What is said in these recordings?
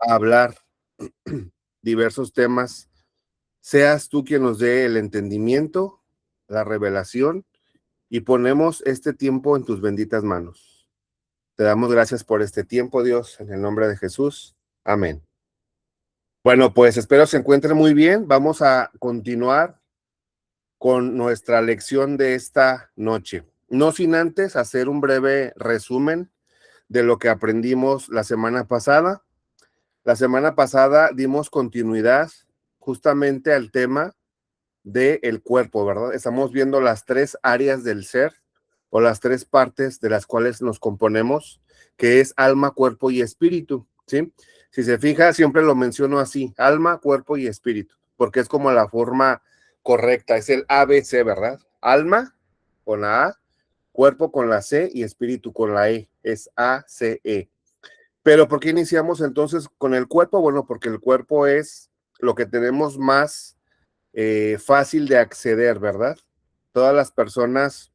a hablar diversos temas. Seas tú quien nos dé el entendimiento, la revelación, y ponemos este tiempo en tus benditas manos. Te damos gracias por este tiempo, Dios, en el nombre de Jesús. Amén. Bueno, pues espero se encuentren muy bien. Vamos a continuar con nuestra lección de esta noche. No sin antes hacer un breve resumen de lo que aprendimos la semana pasada. La semana pasada dimos continuidad justamente al tema del cuerpo, ¿verdad? Estamos viendo las tres áreas del ser o las tres partes de las cuales nos componemos, que es alma, cuerpo y espíritu, ¿sí? Si se fija, siempre lo menciono así, alma, cuerpo y espíritu, porque es como la forma correcta, es el ABC, ¿verdad? Alma con la A, cuerpo con la C y espíritu con la E, es ACE. Pero ¿por qué iniciamos entonces con el cuerpo? Bueno, porque el cuerpo es lo que tenemos más fácil de acceder, ¿verdad? Todas las personas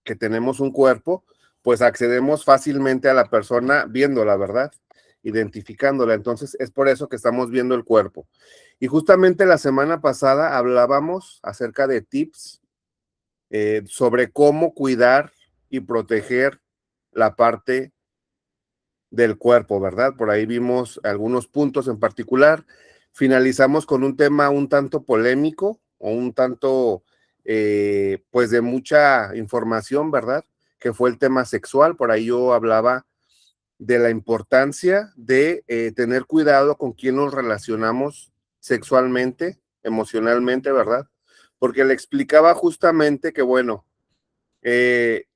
que tenemos un cuerpo, pues accedemos fácilmente a la persona viéndola, ¿verdad? Identificándola. Entonces es por eso que estamos viendo el cuerpo. Y justamente la semana pasada hablábamos acerca de tips sobre cómo cuidar y proteger la parte del cuerpo, ¿verdad? Por ahí vimos algunos puntos en particular. Finalizamos con un tema un tanto polémico o un tanto, pues de mucha información, ¿verdad? Que fue el tema sexual. Por ahí yo hablaba de la importancia de tener cuidado con quién nos relacionamos sexualmente, emocionalmente, ¿verdad? Porque le explicaba justamente que, bueno, eh,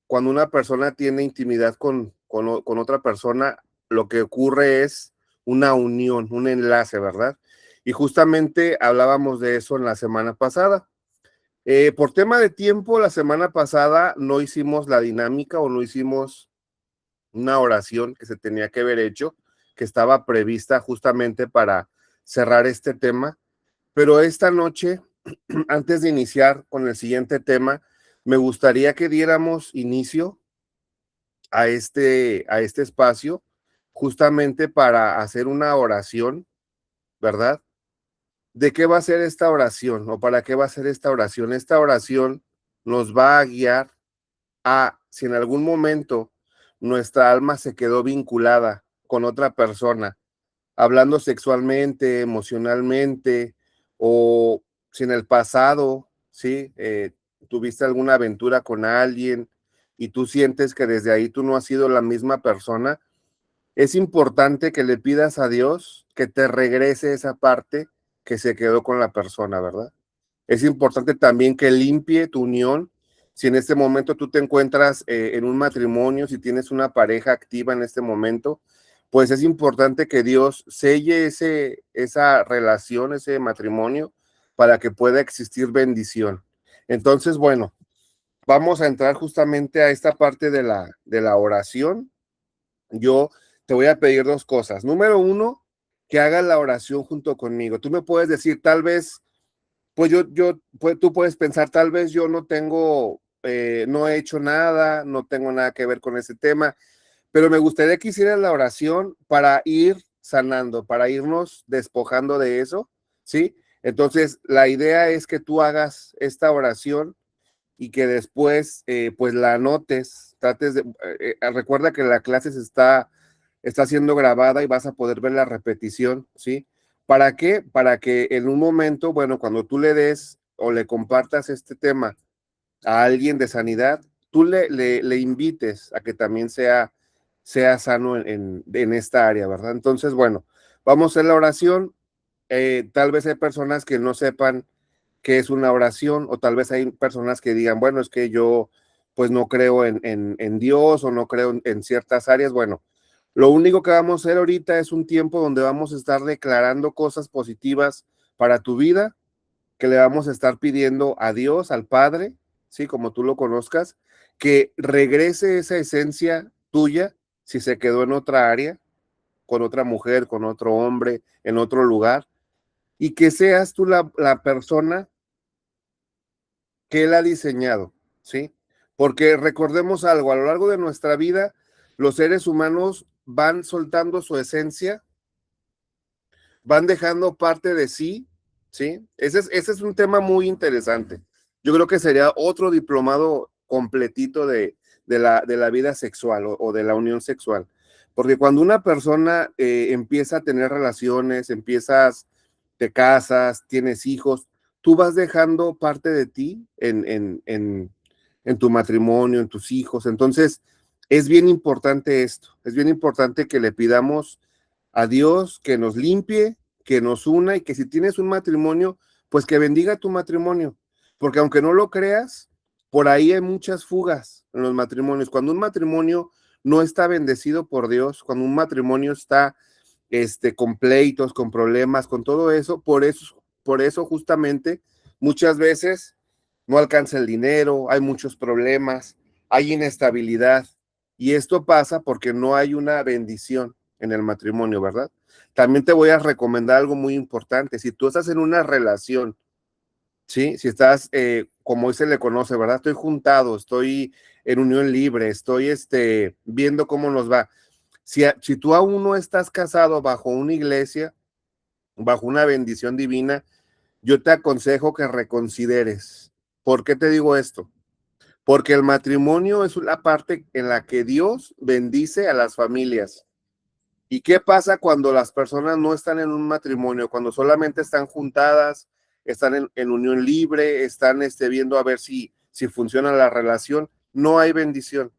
cuando una persona tiene intimidad con otra persona, lo que ocurre es una unión, un enlace, ¿verdad? Y justamente hablábamos de eso en la semana pasada. Por tema de tiempo, la semana pasada no hicimos la dinámica o no hicimos una oración que se tenía que haber hecho, que estaba prevista justamente para cerrar este tema. Pero esta noche, antes de iniciar con el siguiente tema, me gustaría que diéramos inicio a este espacio justamente para hacer una oración, ¿verdad? ¿De qué va a ser esta oración o para qué va a ser esta oración? Esta oración nos va a guiar a si en algún momento nuestra alma se quedó vinculada con otra persona, hablando sexualmente, emocionalmente, o si en el pasado, ¿sí? Tuviste alguna aventura con alguien y tú sientes que desde ahí tú no has sido la misma persona, es importante que le pidas a Dios que te regrese esa parte que se quedó con la persona, ¿verdad? Es importante también que limpie tu unión. Si en este momento tú te encuentras en un matrimonio, si tienes una pareja activa en este momento, pues es importante que Dios selle esa relación, ese matrimonio, para que pueda existir bendición. Entonces, bueno, vamos a entrar justamente a esta parte de la oración. Yo te voy a pedir dos cosas. Número uno, que hagas la oración junto conmigo. Tú me puedes decir, tal vez, pues pues tú puedes pensar, tal vez yo no tengo, no he hecho nada, no tengo nada que ver con ese tema, pero me gustaría que hicieras la oración para ir sanando, para irnos despojando de eso, ¿sí? Entonces, la idea es que tú hagas esta oración y que después, pues la anotes, trates de, recuerda que la clase está siendo grabada y vas a poder ver la repetición, ¿sí? ¿Para qué? Para que en un momento, bueno, cuando tú le des o le compartas este tema a alguien de sanidad, tú le invites a que también sea sano en esta área, ¿verdad? Entonces, bueno, vamos a hacer la oración. Tal vez hay personas que no sepan qué es una oración, o tal vez hay personas que digan, bueno, es que yo pues no creo en Dios o no creo en ciertas áreas. Bueno, lo único que vamos a hacer ahorita es un tiempo donde vamos a estar declarando cosas positivas para tu vida, que le vamos a estar pidiendo a Dios, al Padre, sí, como tú lo conozcas, que regrese esa esencia tuya si se quedó en otra área, con otra mujer, con otro hombre, en otro lugar, y que seas tú la persona que él ha diseñado, ¿sí? Porque recordemos algo, a lo largo de nuestra vida, los seres humanos van soltando su esencia van dejando parte de sí, ¿sí? Ese es un tema muy interesante. Yo creo que sería otro diplomado completito de la vida sexual o de la unión sexual. Porque cuando una persona empieza a tener relaciones, te casas, tienes hijos, tú vas dejando parte de ti en tu matrimonio, en tus hijos. Entonces, es bien importante esto, es bien importante que le pidamos a Dios que nos limpie, que nos una y que si tienes un matrimonio, pues que bendiga tu matrimonio. Porque aunque no lo creas, por ahí hay muchas fugas en los matrimonios. Cuando un matrimonio no está bendecido por Dios, cuando un matrimonio está con pleitos, con problemas, con todo eso, por eso justamente muchas veces no alcanza el dinero, hay muchos problemas, hay inestabilidad. Y esto pasa porque no hay una bendición en el matrimonio, ¿verdad? También te voy a recomendar algo muy importante. Si tú estás en una relación, ¿sí? Si estás, como hoy se le conoce, ¿verdad? Estoy juntado, estoy en unión libre, estoy viendo cómo nos va. Si tú aún no estás casado bajo una iglesia, bajo una bendición divina, yo te aconsejo que reconsideres. ¿Por qué te digo esto? Porque el matrimonio es la parte en la que Dios bendice a las familias. ¿Y qué pasa cuando las personas no están en un matrimonio? Cuando solamente están juntadas, están en unión libre, están viendo a ver si funciona la relación, no hay bendición.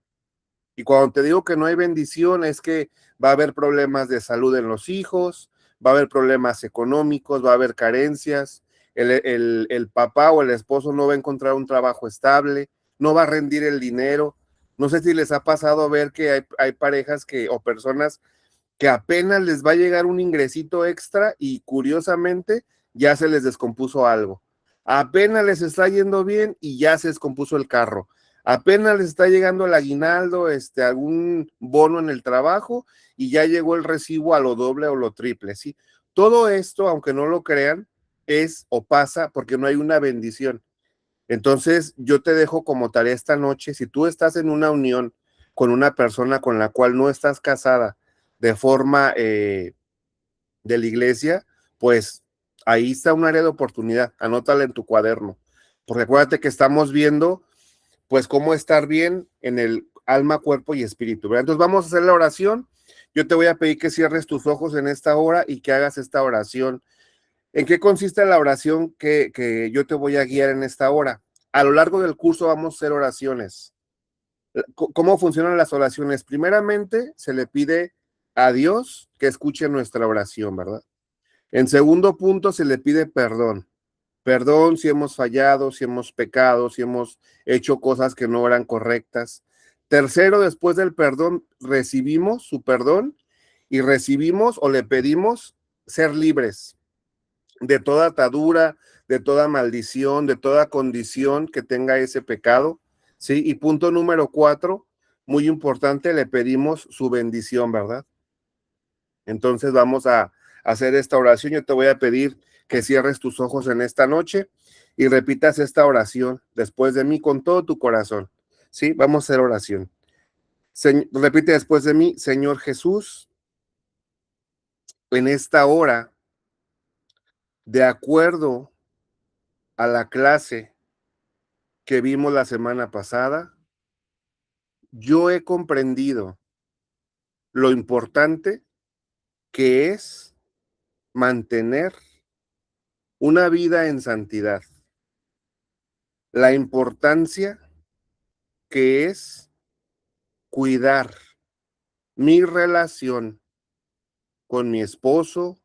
Y cuando te digo que no hay bendición, es que va a haber problemas de salud en los hijos, va a haber problemas económicos, va a haber carencias, el papá o el esposo no va a encontrar un trabajo estable, no va a rendir el dinero. No sé si les ha pasado ver que hay parejas o personas que apenas les va a llegar un ingresito extra y curiosamente ya se les descompuso algo. Apenas les está yendo bien y ya se descompuso el carro. Apenas les está llegando el aguinaldo, algún bono en el trabajo y ya llegó el recibo a lo doble o lo triple, ¿sí? Todo esto, aunque no lo crean, es o pasa porque no hay una bendición. Entonces, yo te dejo como tarea esta noche, si tú estás en una unión con una persona con la cual no estás casada de forma de la iglesia, pues ahí está un área de oportunidad, anótala en tu cuaderno, porque acuérdate que estamos viendo pues cómo estar bien en el alma, cuerpo y espíritu, ¿verdad? Entonces vamos a hacer la oración, yo te voy a pedir que cierres tus ojos en esta hora y que hagas esta oración. ¿En qué consiste la oración que yo te voy a guiar en esta hora? A lo largo del curso vamos a hacer oraciones. ¿Cómo funcionan las oraciones? Primeramente, se le pide a Dios que escuche nuestra oración, ¿verdad? En segundo punto, se le pide perdón. Perdón si hemos fallado, si hemos pecado, si hemos hecho cosas que no eran correctas. Tercero, después del perdón, recibimos su perdón y recibimos o le pedimos ser libres de toda atadura, de toda maldición, de toda condición que tenga ese pecado, ¿sí? Y punto número 4, muy importante, le pedimos su bendición, ¿verdad? Entonces vamos a hacer esta oración. Yo te voy a pedir que cierres tus ojos en esta noche y repitas esta oración después de mí con todo tu corazón, ¿sí? Vamos a hacer oración. Repite después de mí, Señor Jesús, en esta hora, de acuerdo a la clase que vimos la semana pasada, yo he comprendido lo importante que es mantener una vida en santidad, la importancia que es cuidar mi relación con mi esposo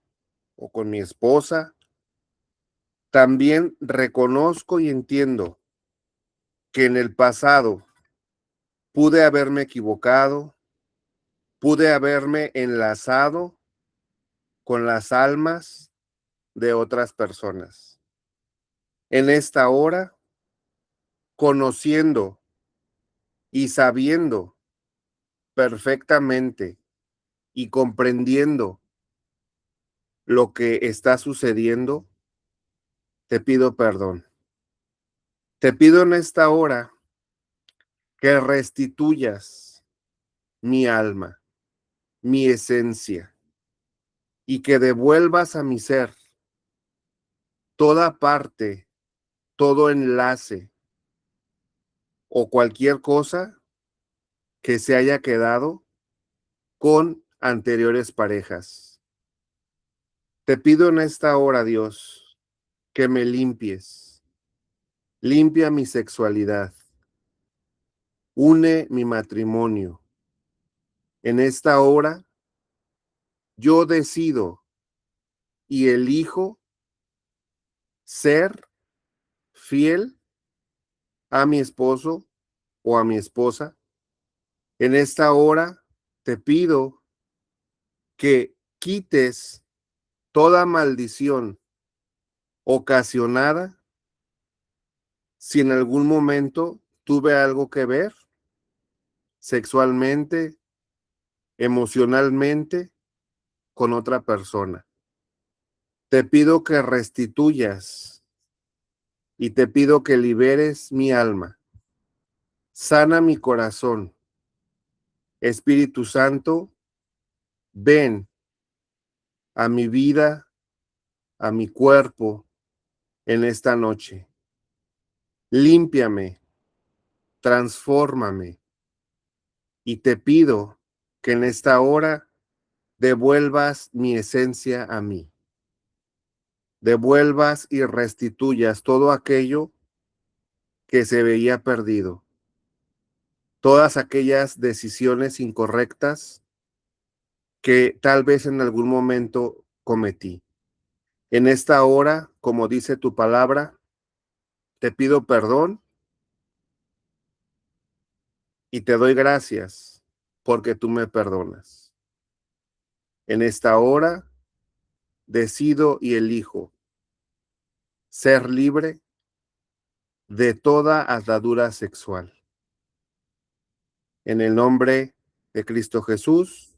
o con mi esposa. También reconozco y entiendo que en el pasado pude haberme equivocado, pude haberme enlazado con las almas de otras personas. En esta hora, conociendo y sabiendo perfectamente y comprendiendo lo que está sucediendo, te pido perdón. Te pido en esta hora que restituyas mi alma, mi esencia, y que devuelvas a mi ser toda parte, todo enlace o cualquier cosa que se haya quedado con anteriores parejas. Te pido en esta hora, Dios, que me limpies. Limpia mi sexualidad. Une mi matrimonio. En esta hora, yo decido y elijo ser fiel a mi esposo o a mi esposa. En esta hora, te pido que quites toda maldición ocasionada si en algún momento tuve algo que ver sexualmente, emocionalmente con otra persona. Te pido que restituyas y te pido que liberes mi alma. Sana mi corazón. Espíritu Santo, ven a mi vida, a mi cuerpo en esta noche. Límpiame, transfórmame y te pido que en esta hora devuelvas mi esencia a mí. Devuelvas y restituyas todo aquello que se veía perdido. Todas aquellas decisiones incorrectas que tal vez en algún momento cometí. En esta hora, como dice tu palabra, te pido perdón y te doy gracias porque tú me perdonas. En esta hora decido y elijo ser libre de toda atadura sexual. En el nombre de Cristo Jesús.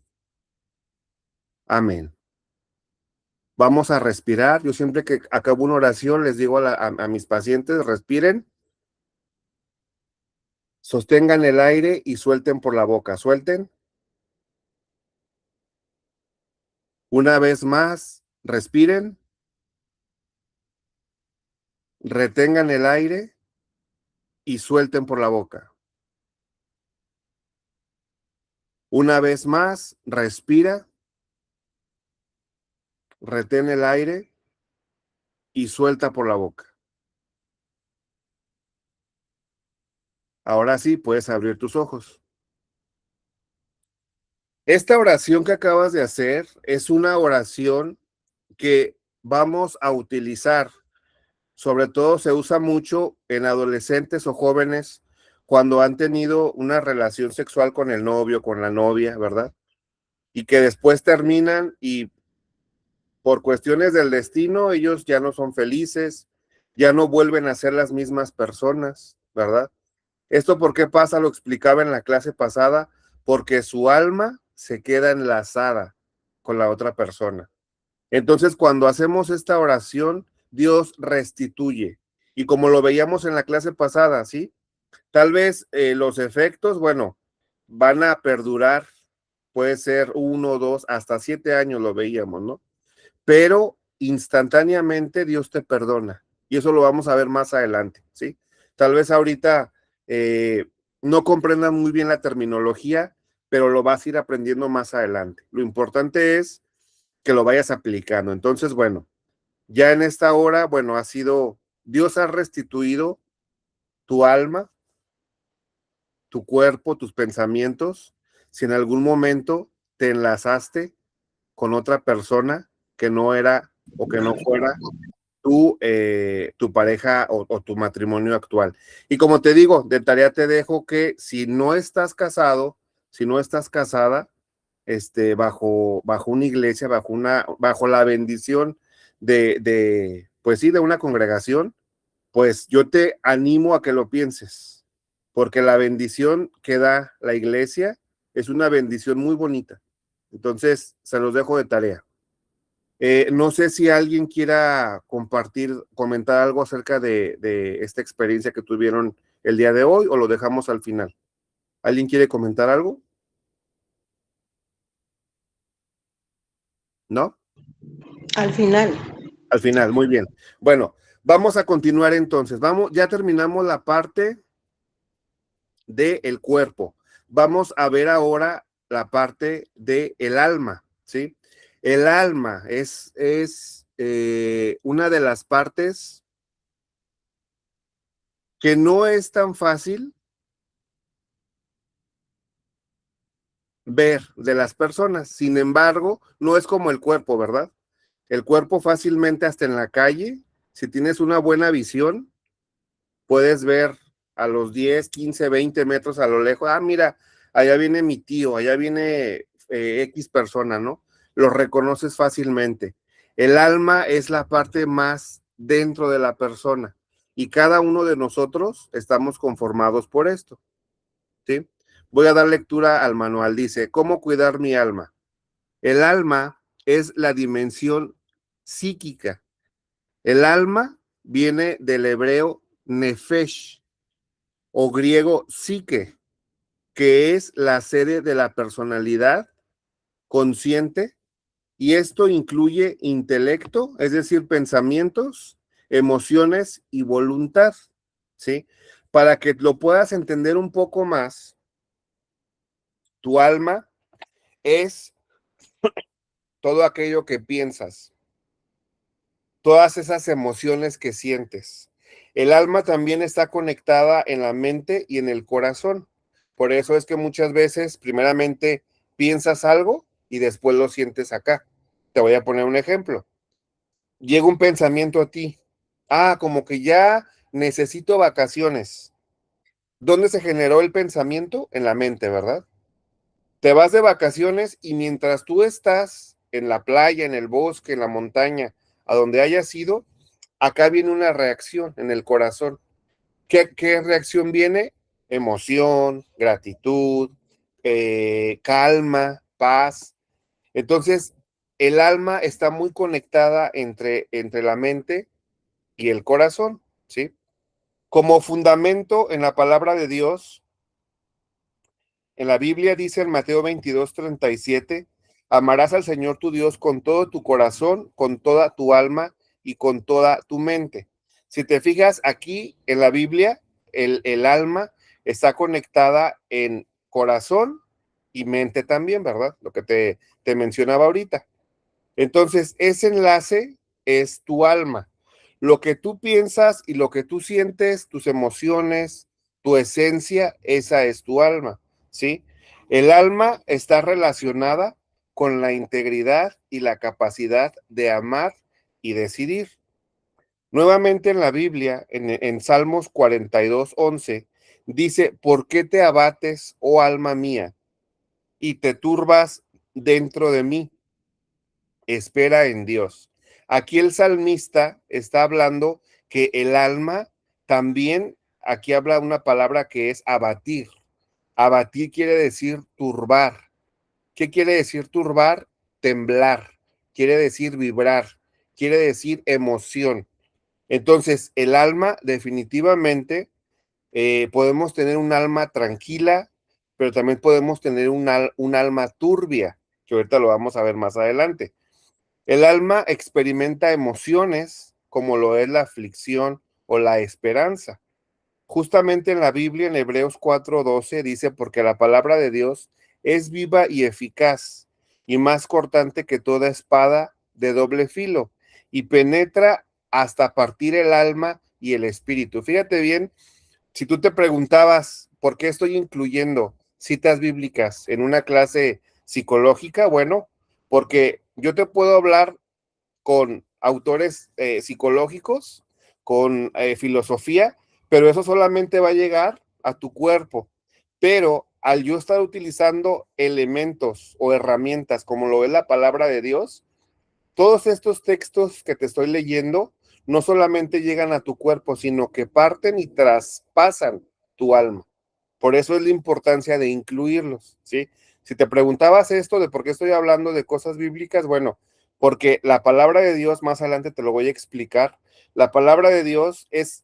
Amén. Vamos a respirar. Yo siempre que acabo una oración les digo a mis pacientes, respiren, sostengan el aire y suelten por la boca. Suelten. Una vez más, respiren, retengan el aire y suelten por la boca. Una vez más, respira, retén el aire y suelta por la boca. Ahora sí, puedes abrir tus ojos. Esta oración que acabas de hacer es una oración que vamos a utilizar. Sobre todo se usa mucho en adolescentes o jóvenes cuando han tenido una relación sexual con el novio, con la novia, ¿verdad? Y que después terminan y por cuestiones del destino ellos ya no son felices, ya no vuelven a ser las mismas personas, ¿verdad? ¿Esto por qué pasa? Lo explicaba en la clase pasada, porque su alma se queda enlazada con la otra persona. Entonces, cuando hacemos esta oración, Dios restituye. Y como lo veíamos en la clase pasada, ¿sí? Tal vez los efectos, bueno, van a perdurar, puede ser 1, 2, hasta 7 años lo veíamos, ¿no? Pero instantáneamente Dios te perdona. Y eso lo vamos a ver más adelante, ¿sí? Tal vez ahorita no comprendan muy bien la terminología, pero lo vas a ir aprendiendo más adelante. Lo importante es que lo vayas aplicando. Entonces, bueno, ya en esta hora, bueno, Dios ha restituido tu alma, tu cuerpo, tus pensamientos. Si en algún momento te enlazaste con otra persona que no era o que no fuera tu pareja o tu matrimonio actual. Y como te digo, de tarea te dejo que si no estás casado, si no estás casada, bajo una iglesia, bajo la bendición pues sí, de una congregación, pues yo te animo a que lo pienses, porque la bendición que da la iglesia es una bendición muy bonita. Entonces, se los dejo de tarea. No sé si alguien quiera comentar algo acerca de esta experiencia que tuvieron el día de hoy o lo dejamos al final. ¿Alguien quiere comentar algo? ¿No? Al final. Al final, muy bien. Bueno, vamos a continuar entonces. Vamos, ya terminamos la parte del cuerpo. Vamos a ver ahora la parte del alma, ¿sí? El alma es una de las partes que no es tan fácil ver de las personas. Sin embargo, no es como el cuerpo, ¿verdad? El cuerpo fácilmente hasta en la calle, si tienes una buena visión, puedes ver a los 10, 15, 20 metros a lo lejos, ah, mira, allá viene mi tío, allá viene X persona, ¿no? Los reconoces fácilmente. El alma es la parte más dentro de la persona y cada uno de nosotros estamos conformados por esto, ¿sí? Voy a dar lectura al manual. Dice, ¿cómo cuidar mi alma? El alma es la dimensión psíquica. El alma viene del hebreo nefesh, o griego psique, que es la sede de la personalidad consciente, y esto incluye intelecto, es decir, pensamientos, emociones y voluntad, ¿sí? Para que lo puedas entender un poco más, tu alma es todo aquello que piensas, todas esas emociones que sientes. El alma también está conectada en la mente y en el corazón. Por eso es que muchas veces, primeramente, piensas algo y después lo sientes acá. Te voy a poner un ejemplo. Llega un pensamiento a ti. Ah, como que ya necesito vacaciones. ¿Dónde se generó el pensamiento? En la mente, ¿verdad? Te vas de vacaciones y mientras tú estás en la playa, en el bosque, en la montaña, a donde hayas ido, acá viene una reacción en el corazón. ¿Qué reacción viene? Emoción, gratitud, calma, paz. Entonces, el alma está muy conectada entre la mente y el corazón, ¿sí? Como fundamento en la palabra de Dios, en la Biblia dice en Mateo 22:37, amarás al Señor tu Dios con todo tu corazón, con toda tu alma y con toda tu mente. Si te fijas aquí en la Biblia, el alma está conectada en corazón y mente también, ¿verdad? Lo que te mencionaba ahorita. Entonces, ese enlace es tu alma. Lo que tú piensas y lo que tú sientes, tus emociones, tu esencia, esa es tu alma, ¿sí? El alma está relacionada con la integridad y la capacidad de amar y decidir. Nuevamente en la Biblia, en Salmos 42:11, dice, ¿por qué te abates, oh alma mía, y te turbas dentro de mí? Espera en Dios. Aquí el salmista está hablando que el alma también, aquí habla una palabra que es abatir. Abatir quiere decir turbar. ¿Qué quiere decir turbar? Temblar. Quiere decir vibrar. Quiere decir emoción. Entonces, el alma definitivamente podemos tener un alma tranquila, pero también podemos tener un alma turbia, que ahorita lo vamos a ver más adelante. El alma experimenta emociones como lo es la aflicción o la esperanza. Justamente en la Biblia, en Hebreos 4:12, dice, porque la palabra de Dios es viva y eficaz y más cortante que toda espada de doble filo y penetra hasta partir el alma y el espíritu. Fíjate bien, si tú te preguntabas por qué estoy incluyendo citas bíblicas en una clase psicológica, bueno, porque yo te puedo hablar con autores psicológicos, con filosofía, pero eso solamente va a llegar a tu cuerpo. Pero al yo estar utilizando elementos o herramientas como lo es la palabra de Dios, todos estos textos que te estoy leyendo no solamente llegan a tu cuerpo, sino que parten y traspasan tu alma. Por eso es la importancia de incluirlos, ¿sí? Si te preguntabas esto de por qué estoy hablando de cosas bíblicas, bueno, porque la palabra de Dios, más adelante te lo voy a explicar, la palabra de Dios es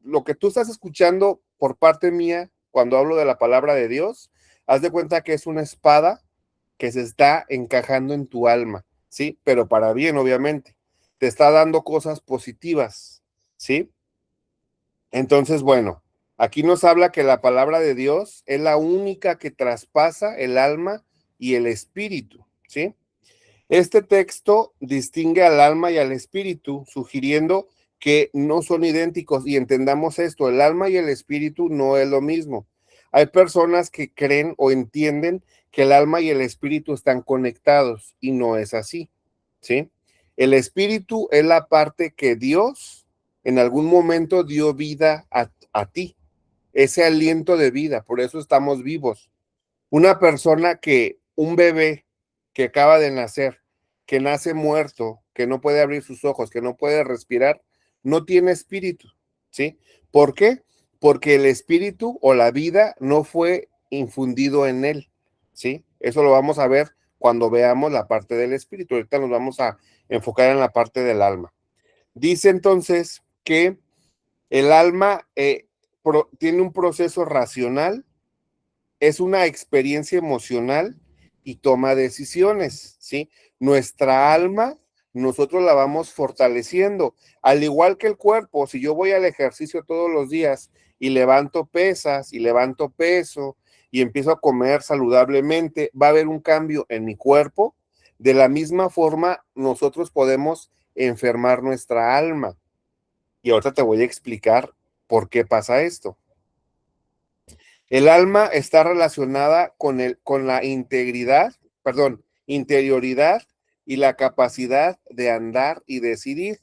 lo que tú estás escuchando por parte mía cuando hablo de la palabra de Dios, haz de cuenta que es una espada que se está encajando en tu alma. ¿sí? Pero para bien, obviamente. Te está dando cosas positivas, ¿sí? Entonces, bueno, aquí nos habla que la palabra de Dios es la única que traspasa el alma y el espíritu, ¿sí? Este texto distingue al alma y al espíritu, sugiriendo que no son idénticos y entendamos esto, el alma y el espíritu no es lo mismo. Hay personas que creen o entienden que el alma y el espíritu están conectados y no es así, ¿sí? El espíritu es la parte que Dios en algún momento dio vida a ti, ese aliento de vida, por eso estamos vivos. Una persona un bebé que acaba de nacer, que nace muerto, que no puede abrir sus ojos, que no puede respirar, no tiene espíritu, ¿sí? ¿Por qué? Porque el espíritu o la vida no fue infundido en él, ¿sí? Eso lo vamos a ver cuando veamos la parte del espíritu. Ahorita nos vamos a enfocar en la parte del alma. Dice entonces que el alma tiene un proceso racional, es una experiencia emocional y toma decisiones, ¿sí? Nuestra alma, nosotros la vamos fortaleciendo, al igual que el cuerpo. Si yo voy al ejercicio todos los días y levanto pesas y levanto peso y empiezo a comer saludablemente, va a haber un cambio en mi cuerpo. De la misma forma, nosotros podemos enfermar nuestra alma. Y ahorita te voy a explicar por qué pasa esto. El alma está relacionada con la integridad, perdón, interioridad y la capacidad de andar y decidir.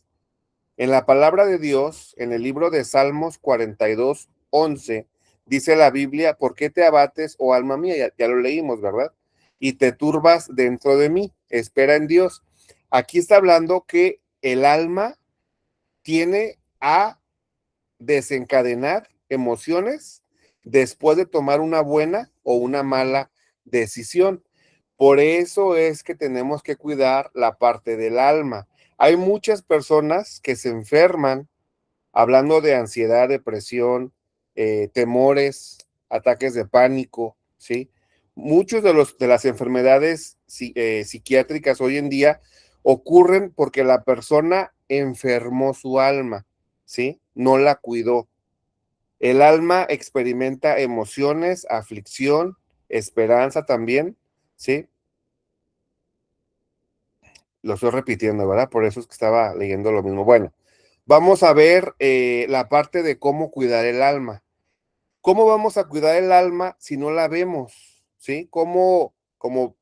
En la palabra de Dios, en el libro de Salmos 42:11, dice la Biblia: ¿por qué te abates, oh alma mía? Ya lo leímos, ¿verdad? Y te turbas dentro de mí. Espera en Dios. Aquí está hablando que el alma tiene a desencadenar emociones después de tomar una buena o una mala decisión. Por eso es que tenemos que cuidar la parte del alma. Hay muchas personas que se enferman hablando de ansiedad, depresión, temores, ataques de pánico, ¿sí? Muchos de las enfermedades psiquiátricas hoy en día ocurren porque la persona enfermó su alma, ¿sí? No la cuidó. El alma experimenta emociones, aflicción, esperanza también, ¿sí? Lo estoy repitiendo, ¿verdad? Por eso es que estaba leyendo lo mismo. Bueno, vamos a ver la parte de cómo cuidar el alma. ¿Cómo vamos a cuidar el alma si no la vemos? ¿Sí?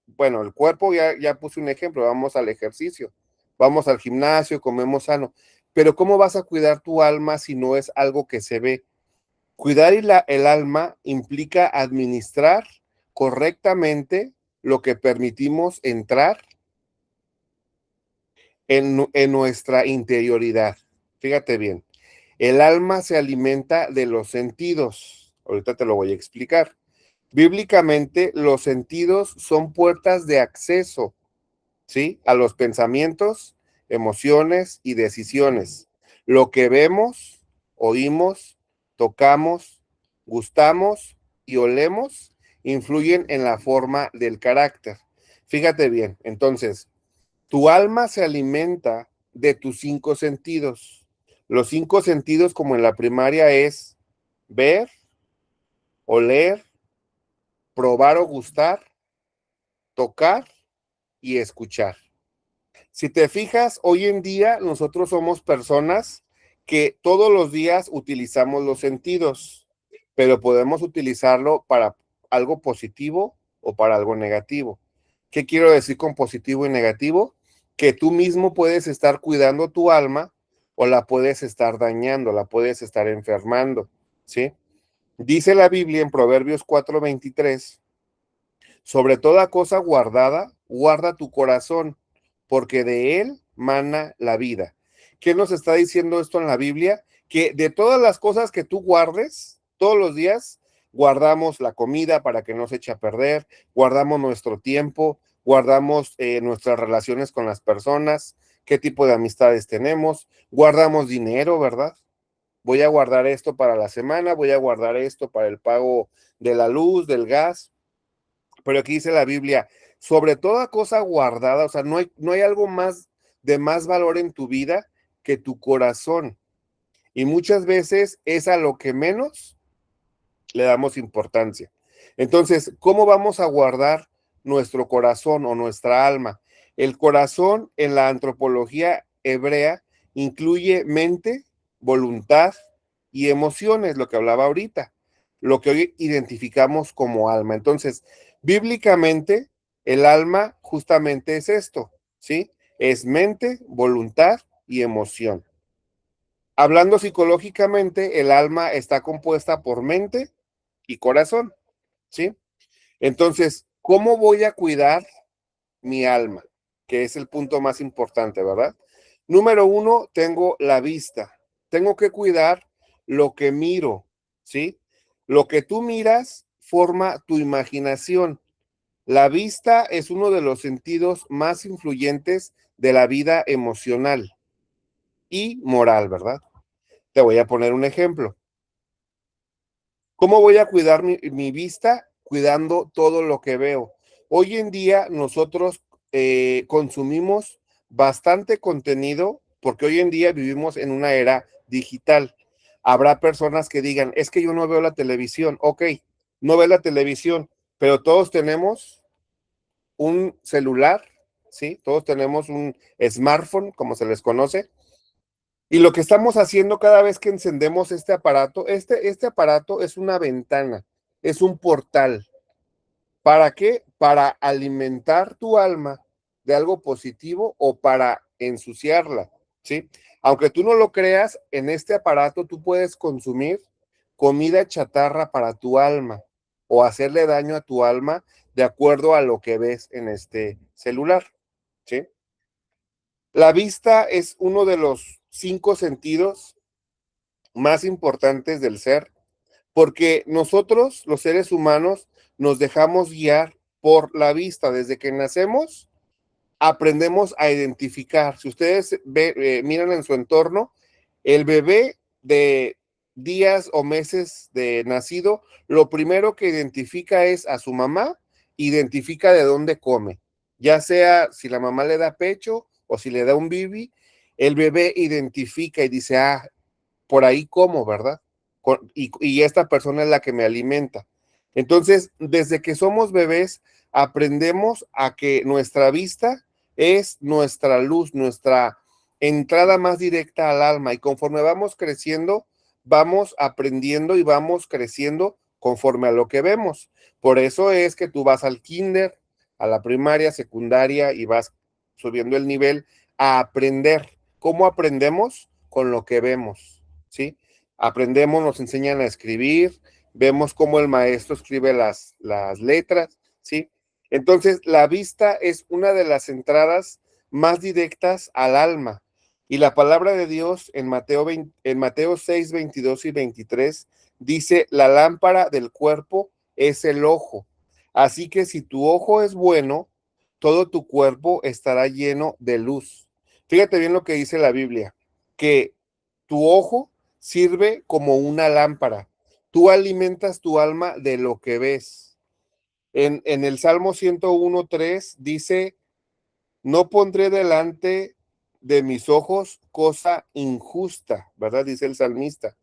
Bueno, el cuerpo, ya puse un ejemplo, vamos al ejercicio, vamos al gimnasio, comemos sano, pero ¿cómo vas a cuidar tu alma si no es algo que se ve? Cuidar el alma implica administrar correctamente lo que permitimos entrar en nuestra interioridad. Fíjate bien, el alma se alimenta de los sentidos. Ahorita te lo voy a explicar. Bíblicamente, los sentidos son puertas de acceso, ¿sí? A los pensamientos, emociones y decisiones. Lo que vemos, oímos, tocamos, gustamos y olemos influyen en la forma del carácter. Fíjate bien, entonces, tu alma se alimenta de tus 5 sentidos. Los 5 sentidos, como en la primaria, es ver, oler, probar o gustar, tocar y escuchar. Si te fijas, hoy en día nosotros somos personas que todos los días utilizamos los sentidos, pero podemos utilizarlo para algo positivo o para algo negativo. ¿Qué quiero decir con positivo y negativo? Que tú mismo puedes estar cuidando tu alma o la puedes estar dañando, la puedes estar enfermando, ¿sí? Dice la Biblia en Proverbios 4:23: sobre toda cosa guardada, guarda tu corazón, porque de él mana la vida. ¿Qué nos está diciendo esto en la Biblia? Que de todas las cosas que tú guardes, todos los días, guardamos la comida para que no se eche a perder, guardamos nuestro tiempo, guardamos nuestras relaciones con las personas, qué tipo de amistades tenemos, guardamos dinero, ¿verdad? Voy a guardar esto para la semana, voy a guardar esto para el pago de la luz, del gas. Pero aquí dice la Biblia: sobre toda cosa guardada, o sea, no hay algo más de más valor en tu vida que tu corazón. Y muchas veces es a lo que menos le damos importancia. Entonces, ¿cómo vamos a guardar nuestro corazón o nuestra alma? El corazón en la antropología hebrea incluye mente, voluntad y emociones, lo que hablaba ahorita, lo que hoy identificamos como alma. Entonces, bíblicamente, el alma justamente es esto, ¿sí? Es mente, voluntad y emoción. Hablando psicológicamente, el alma está compuesta por mente y corazón, ¿sí? Entonces, ¿cómo voy a cuidar mi alma? Que es el punto más importante, ¿verdad? Número uno, tengo la vista. Tengo que cuidar lo que miro, ¿sí? Lo que tú miras forma tu imaginación. La vista es uno de los sentidos más influyentes de la vida emocional y moral, ¿verdad? Te voy a poner un ejemplo. ¿Cómo voy a cuidar mi vista? Cuidando todo lo que veo. Hoy en día nosotros consumimos bastante contenido porque hoy en día vivimos en una era digital. Habrá personas que digan, es que yo no veo la televisión. Ok, no ves la televisión, pero todos tenemos un celular, ¿sí? Todos tenemos un smartphone, como se les conoce, y lo que estamos haciendo cada vez que encendemos este aparato, este aparato es una ventana, es un portal. ¿Para qué? Para alimentar tu alma de algo positivo o para ensuciarla, ¿sí? Aunque tú no lo creas, en este aparato tú puedes consumir comida chatarra para tu alma o hacerle daño a tu alma de acuerdo a lo que ves en este celular, ¿sí? La vista es uno de los 5 sentidos más importantes del ser, porque nosotros, los seres humanos, nos dejamos guiar por la vista. Desde que nacemos, aprendemos a identificar. Si ustedes miran en su entorno, el bebé de días o meses de nacido, lo primero que identifica es a su mamá, identifica de dónde come, ya sea si la mamá le da pecho o si le da un bibi, el bebé identifica y dice, ah, por ahí como, ¿verdad? Y esta persona es la que me alimenta. Entonces, desde que somos bebés, aprendemos a que nuestra vista es nuestra luz, nuestra entrada más directa al alma. Y conforme vamos creciendo, vamos aprendiendo y vamos creciendo conforme a lo que vemos. Por eso es que tú vas al kinder, a la primaria, secundaria y vas subiendo el nivel a aprender. ¿Cómo aprendemos? Con lo que vemos. ¿Sí? Aprendemos, nos enseñan a escribir, vemos cómo el maestro escribe las letras, ¿sí? Entonces, la vista es una de las entradas más directas al alma. Y la palabra de Dios en Mateo 6, 22 y 23 dice, la lámpara del cuerpo es el ojo. Así que si tu ojo es bueno, todo tu cuerpo estará lleno de luz. Fíjate bien lo que dice la Biblia, que tu ojo sirve como una lámpara. Tú alimentas tu alma de lo que ves. En el Salmo 101:3 dice, no pondré delante de mis ojos cosa injusta, ¿verdad? Dice el salmista.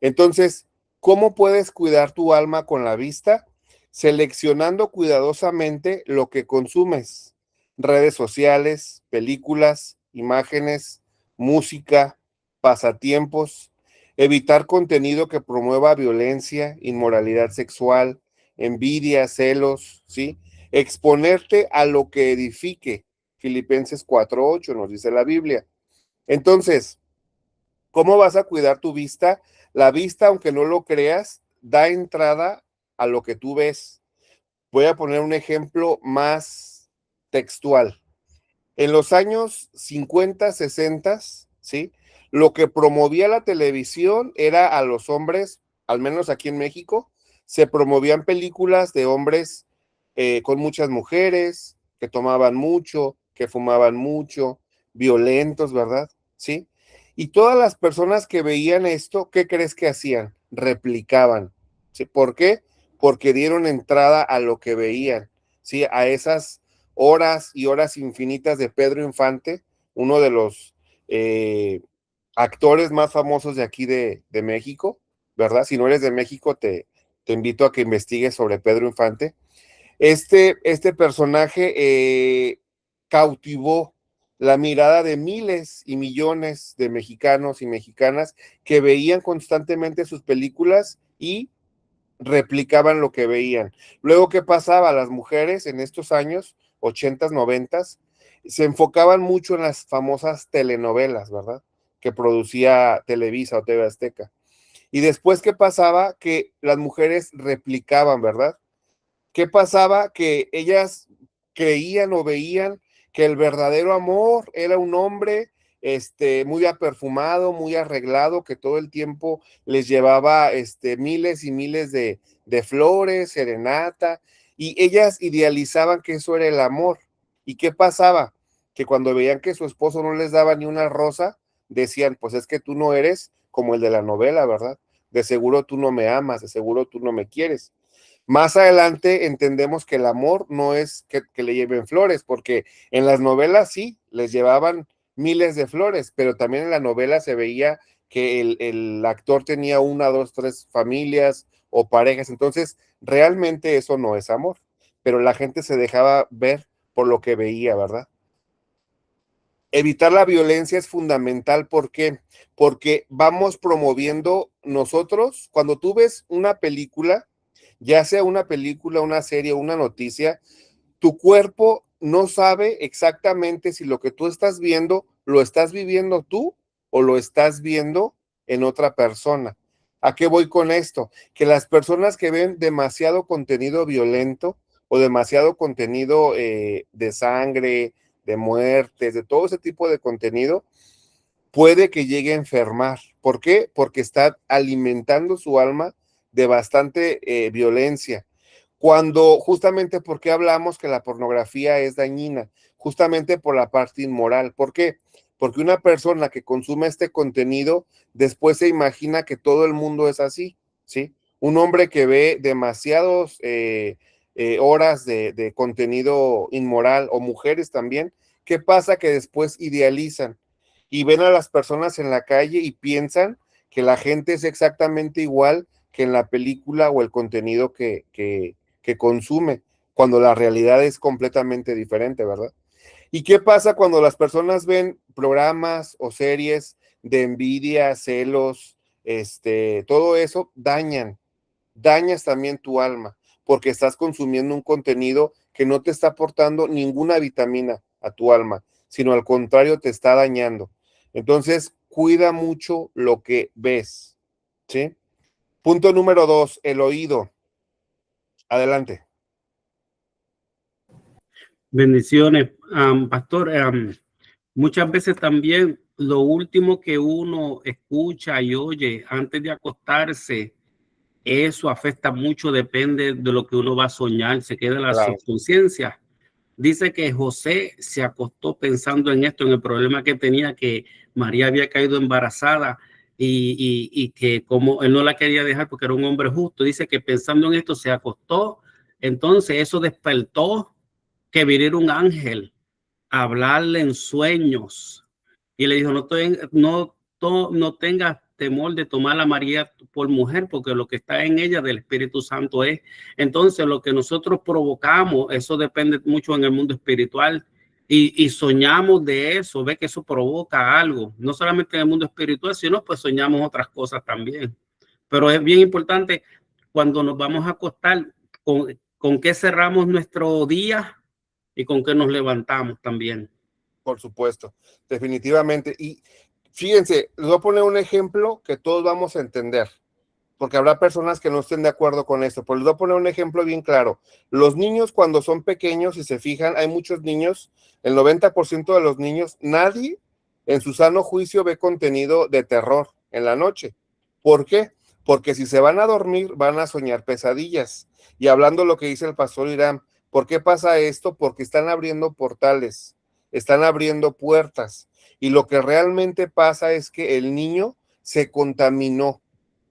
Entonces, ¿cómo puedes cuidar tu alma con la vista? Seleccionando cuidadosamente lo que consumes. Redes sociales, películas, imágenes, música, pasatiempos. Evitar contenido que promueva violencia, inmoralidad sexual, envidia, celos, ¿sí? Exponerte a lo que edifique. Filipenses 4:8 nos dice la Biblia. Entonces, ¿cómo vas a cuidar tu vista? La vista, aunque no lo creas, da entrada a lo que tú ves. Voy a poner un ejemplo más textual. En los años 50, 60, ¿sí? Lo que promovía la televisión era a los hombres, al menos aquí en México, se promovían películas de hombres con muchas mujeres, que tomaban mucho, que fumaban mucho, violentos, ¿verdad? ¿Sí? Y todas las personas que veían esto, ¿qué crees que hacían? Replicaban. ¿Sí? ¿Por qué? Porque dieron entrada a lo que veían, ¿sí? A esas horas y horas infinitas de Pedro Infante, uno de los actores más famosos de aquí de México, ¿verdad? Si no eres de México, te invito a que investigues sobre Pedro Infante. Este personaje cautivó la mirada de miles y millones de mexicanos y mexicanas que veían constantemente sus películas y replicaban lo que veían. Luego, ¿qué pasaba? Las mujeres en estos años, 80s, 90s, se enfocaban mucho en las famosas telenovelas, ¿verdad? Que producía Televisa o TV Azteca. Y después, ¿qué pasaba? Que las mujeres replicaban, ¿verdad? ¿Qué pasaba? Que ellas creían o veían que el verdadero amor era un hombre muy aperfumado, muy arreglado, que todo el tiempo les llevaba miles y miles de flores, serenata, y ellas idealizaban que eso era el amor. ¿Y qué pasaba? Que cuando veían que su esposo no les daba ni una rosa, decían, pues es que tú no eres como el de la novela, ¿verdad? De seguro tú no me amas, de seguro tú no me quieres. Más adelante entendemos que el amor no es que le lleven flores, porque en las novelas sí, les llevaban miles de flores, pero también en la novela se veía que el actor tenía una, dos, tres familias o parejas, entonces realmente eso no es amor, pero la gente se dejaba ver por lo que veía, ¿verdad? Evitar la violencia es fundamental, ¿por qué? Porque vamos promoviendo nosotros, cuando tú ves una película, ya sea una película, una serie o una noticia, tu cuerpo no sabe exactamente si lo que tú estás viendo lo estás viviendo tú o lo estás viendo en otra persona. ¿A qué voy con esto? Que las personas que ven demasiado contenido violento o demasiado contenido de sangre, de muertes, de todo ese tipo de contenido, puede que llegue a enfermar. ¿Por qué? Porque está alimentando su alma de bastante violencia. Cuando, justamente porque hablamos que la pornografía es dañina, justamente por la parte inmoral. ¿Por qué? Porque una persona que consume este contenido después se imagina que todo el mundo es así, ¿sí? Un hombre que ve demasiados horas de contenido inmoral o mujeres también, ¿qué pasa? Que después idealizan y ven a las personas en la calle y piensan que la gente es exactamente igual que en la película o el contenido que consume, cuando la realidad es completamente diferente, ¿verdad? ¿Y qué pasa cuando las personas ven programas o series de envidia, celos, todo eso dañas también tu alma, porque estás consumiendo un contenido que no te está aportando ninguna vitamina a tu alma, sino al contrario te está dañando. Entonces, cuida mucho lo que ves, ¿sí? Punto número 2, el oído. Adelante. Bendiciones, pastor. Muchas veces también lo último que uno escucha y oye antes de acostarse, eso afecta mucho, depende de lo que uno va a soñar, se queda en la Claro. subconsciencia. Dice que José se acostó pensando en esto, en el problema que tenía, que María había caído embarazada y que como él no la quería dejar porque era un hombre justo, dice que pensando en esto se acostó. Entonces eso despertó que viniera un ángel a hablarle en sueños y le dijo, no tengas temor de tomar a María por mujer, porque lo que está en ella del Espíritu Santo es. Entonces, lo que nosotros provocamos, eso depende mucho en el mundo espiritual y soñamos de eso, ve que eso provoca algo, no solamente en el mundo espiritual, sino pues soñamos otras cosas también. Pero es bien importante cuando nos vamos a acostar, con qué cerramos nuestro día y con qué nos levantamos también. Por supuesto, definitivamente. Y fíjense, les voy a poner un ejemplo que todos vamos a entender, porque habrá personas que no estén de acuerdo con esto, pero les voy a poner un ejemplo bien claro. Los niños cuando son pequeños, si se fijan, hay muchos niños, el 90% de los niños, nadie en su sano juicio ve contenido de terror en la noche. ¿Por qué? Porque si se van a dormir, van a soñar pesadillas. Y hablando lo que dice el pastor Irán, ¿por qué pasa esto? Porque están abriendo portales, están abriendo puertas. Y lo que realmente pasa es que el niño se contaminó,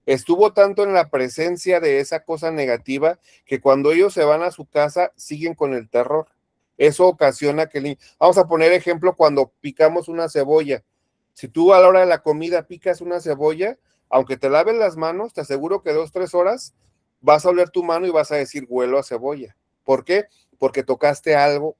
estuvo tanto en la presencia de esa cosa negativa que cuando ellos se van a su casa siguen con el terror. Eso ocasiona que el niño... Vamos a poner ejemplo cuando picamos una cebolla. Si tú a la hora de la comida picas una cebolla, aunque te laves las manos, te aseguro que 2, 3 horas vas a oler tu mano y vas a decir huelo a cebolla. ¿Por qué? Porque tocaste algo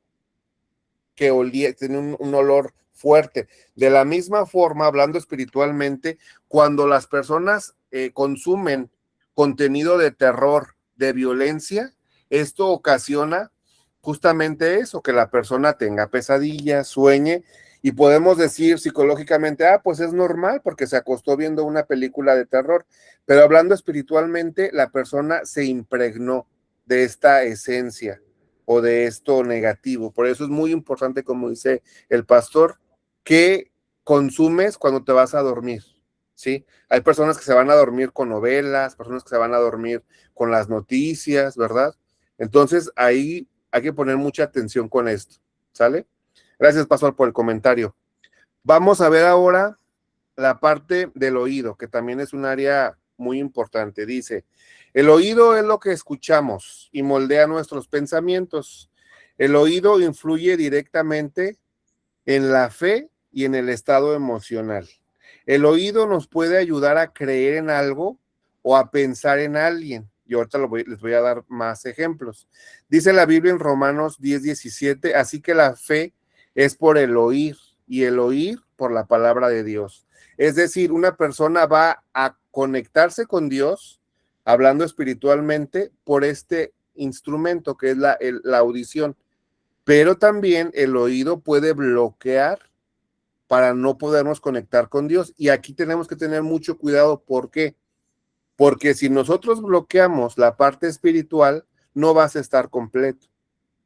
que olía, tiene un olor fuerte. De la misma forma, hablando espiritualmente, cuando las personas consumen contenido de terror, de violencia, esto ocasiona justamente eso, que la persona tenga pesadillas, sueñe, y podemos decir psicológicamente, pues es normal porque se acostó viendo una película de terror, pero hablando espiritualmente, la persona se impregnó de esta esencia o de esto negativo. Por eso es muy importante, como dice el pastor, que consumes cuando te vas a dormir, ¿sí? Hay personas que se van a dormir con novelas, personas que se van a dormir con las noticias, ¿verdad? Entonces ahí hay que poner mucha atención con esto, ¿sale? Gracias, pastor, por el comentario. Vamos a ver ahora la parte del oído, que también es un área muy importante. Dice, el oído es lo que escuchamos y moldea nuestros pensamientos. El oído influye directamente en la fe y en el estado emocional. El oído nos puede ayudar a creer en algo o a pensar en alguien. Y ahorita les voy a dar más ejemplos. Dice la Biblia en Romanos 10:17, así que la fe es por el oír y el oír por la palabra de Dios. Es decir, una persona va a conectarse con Dios, hablando espiritualmente, por este instrumento que es la audición. Pero también el oído puede bloquear para no podernos conectar con Dios. Y aquí tenemos que tener mucho cuidado. ¿Por qué? Porque si nosotros bloqueamos la parte espiritual, no vas a estar completo.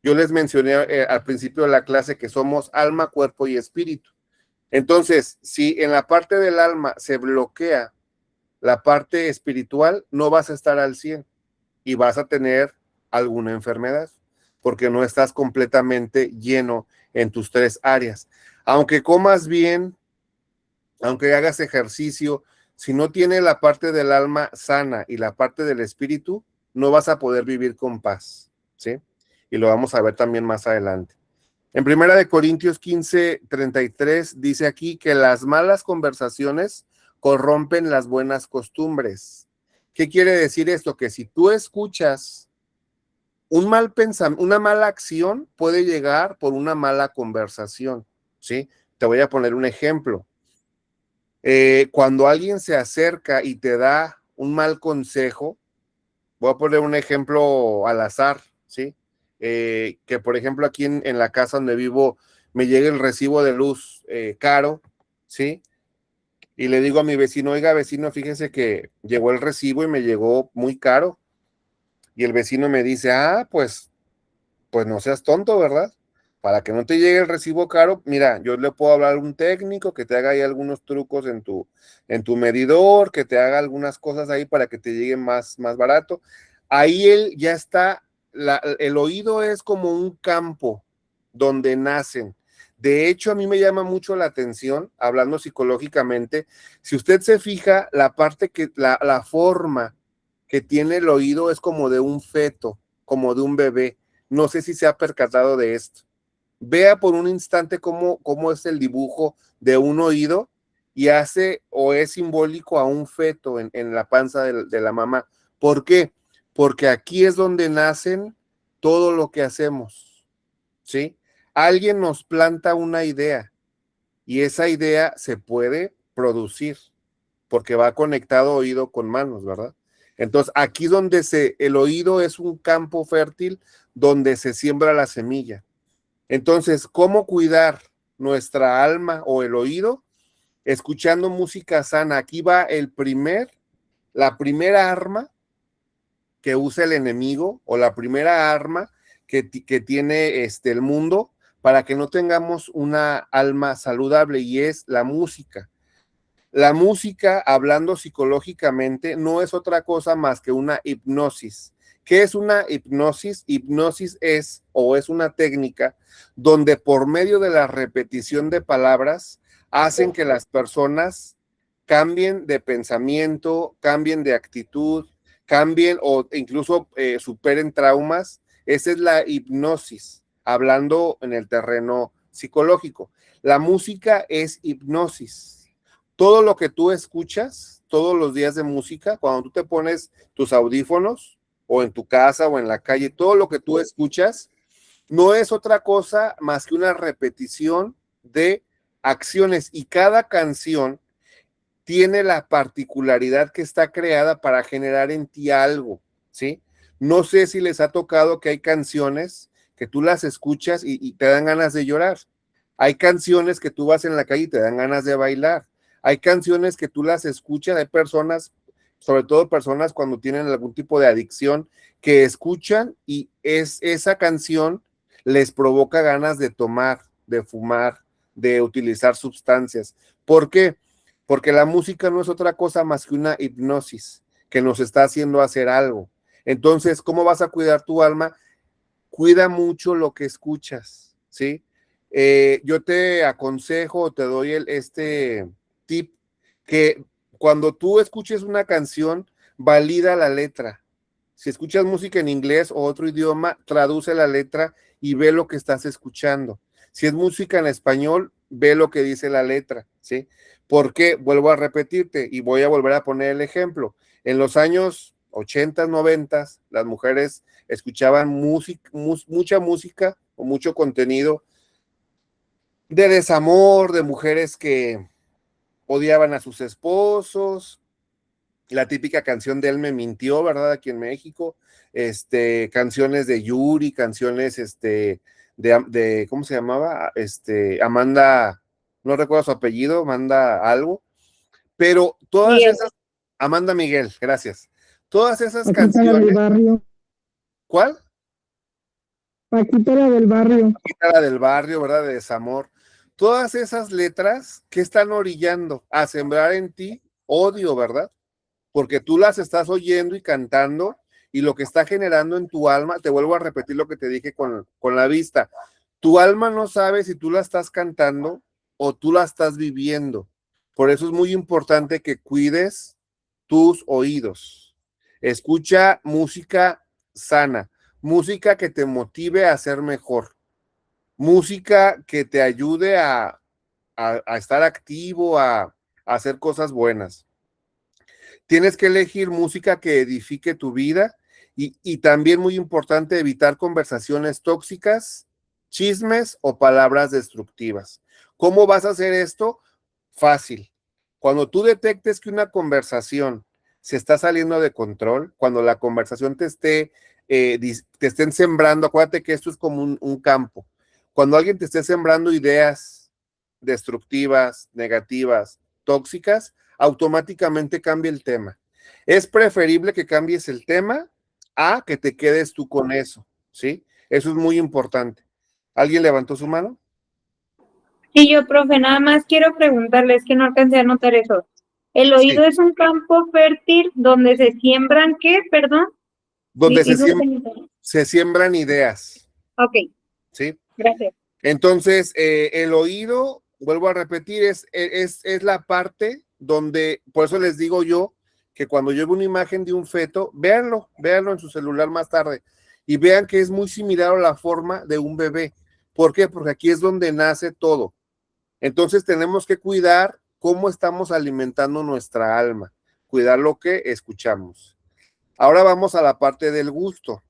Yo les mencioné al principio de la clase que somos alma, cuerpo y espíritu. Entonces, si en la parte del alma se bloquea la parte espiritual, no vas a estar al 100 y vas a tener alguna enfermedad porque no estás completamente lleno en tus 3 áreas. Aunque comas bien, aunque hagas ejercicio, si no tienes la parte del alma sana y la parte del espíritu, no vas a poder vivir con paz, ¿sí? Y lo vamos a ver también más adelante. En 1 Corintios 15:33 dice aquí que las malas conversaciones corrompen las buenas costumbres. ¿Qué quiere decir esto? Que si tú escuchas un mal pensamiento, una mala acción puede llegar por una mala conversación, ¿sí? Te voy a poner un ejemplo. Cuando alguien se acerca y te da un mal consejo, voy a poner un ejemplo al azar, ¿sí? Que por ejemplo aquí en la casa donde vivo me llega el recibo de luz caro, ¿sí? Y le digo a mi vecino, oiga vecino, fíjese que llegó el recibo y me llegó muy caro. Y el vecino me dice, pues no seas tonto, ¿verdad? Para que no te llegue el recibo caro, mira, yo le puedo hablar a un técnico que te haga ahí algunos trucos en tu medidor, que te haga algunas cosas ahí para que te llegue más barato. Ahí él ya está, el oído es como un campo donde nacen. De hecho, a mí me llama mucho la atención, hablando psicológicamente, si usted se fija, la parte que, la forma que tiene el oído es como de un feto, como de un bebé. No sé si se ha percatado de esto. Vea por un instante cómo es el dibujo de un oído y hace o es simbólico a un feto en la panza de la mamá. ¿Por qué? Porque aquí es donde nacen todo lo que hacemos, ¿sí? Alguien nos planta una idea y esa idea se puede producir porque va conectado oído con manos, ¿verdad? Entonces, aquí donde el oído es un campo fértil donde se siembra la semilla. Entonces, ¿cómo cuidar nuestra alma o el oído? Escuchando música sana. Aquí va la primera arma que usa el enemigo o la primera arma que tiene el mundo para que no tengamos una alma saludable y es la música. La música, hablando psicológicamente, no es otra cosa más que una hipnosis. ¿Qué es una hipnosis? Hipnosis es una técnica donde por medio de la repetición de palabras hacen que las personas cambien de pensamiento, cambien de actitud, cambien o incluso superen traumas. Esa es la hipnosis. hablando en el terreno psicológico. La música es hipnosis. Todo lo que tú escuchas todos los días de música, cuando tú te pones tus audífonos o en tu casa o en la calle, todo lo que tú escuchas no es otra cosa más que una repetición de acciones, y cada canción tiene la particularidad que está creada para generar en ti algo, ¿sí? No sé si les ha tocado que hay canciones que tú las escuchas y te dan ganas de llorar. Hay canciones que tú vas en la calle y te dan ganas de bailar. Hay canciones que tú las escuchas, hay personas, sobre todo personas cuando tienen algún tipo de adicción, que escuchan y esa canción les provoca ganas de tomar, de fumar, de utilizar sustancias. ¿Por qué? Porque la música no es otra cosa más que una hipnosis que nos está haciendo hacer algo. Entonces, ¿cómo vas a cuidar tu alma? Cuida mucho lo que escuchas, ¿sí? Yo te aconsejo, te doy este tip, que cuando tú escuches una canción, valida la letra. Si escuchas música en inglés o otro idioma, traduce la letra y ve lo que estás escuchando. Si es música en español, ve lo que dice la letra, ¿sí? Porque, vuelvo a repetirte y voy a volver a poner el ejemplo, en los años 80, 90, las mujeres escuchaban mucha música o mucho contenido de desamor, de mujeres que odiaban a sus esposos, la típica canción de Él me mintió, ¿verdad? Aquí en México, canciones de Yuri, canciones, ¿cómo se llamaba? Amanda, no recuerdo su apellido, Amanda algo, pero todas Miguel, esas, Amanda Miguel, gracias. Todas esas Paquita la del canciones, barrio, ¿cuál? Paquita la del barrio. La del barrio, ¿verdad? De desamor. Todas esas letras que están orillando a sembrar en ti odio, ¿verdad? Porque tú las estás oyendo y cantando, y lo que está generando en tu alma, te vuelvo a repetir lo que te dije con la vista, tu alma no sabe si tú la estás cantando o tú la estás viviendo. Por eso es muy importante que cuides tus oídos. Escucha música sana, música que te motive a ser mejor, música que te ayude a estar activo, a hacer cosas buenas. Tienes que elegir música que edifique tu vida, y también muy importante evitar conversaciones tóxicas, chismes o palabras destructivas. ¿Cómo vas a hacer esto? Fácil. Cuando tú detectes que una conversación se está saliendo de control, cuando la conversación te estén sembrando, acuérdate que esto es como un campo. Cuando alguien te esté sembrando ideas destructivas, negativas, tóxicas, automáticamente cambia el tema. Es preferible que cambies el tema a que te quedes tú con eso, ¿sí? Eso es muy importante. ¿Alguien levantó su mano? Sí, yo, profe, nada más quiero preguntarle, es que no alcancé a notar eso. ¿El Sí, oído es un campo fértil donde se siembran qué? Perdón. donde Hizo un comentario. se siembran ideas, Ok, ¿sí? gracias. Entonces, el oído, vuelvo a repetir, es la parte donde, por eso les digo yo, que cuando yo veo una imagen de un feto, véanlo en su celular más tarde, y vean que es muy similar a la forma de un bebé. ¿Por qué? Porque aquí es donde nace todo. Entonces tenemos que cuidar cómo estamos alimentando nuestra alma, cuidar lo que escuchamos. Ahora vamos a la parte del gusto.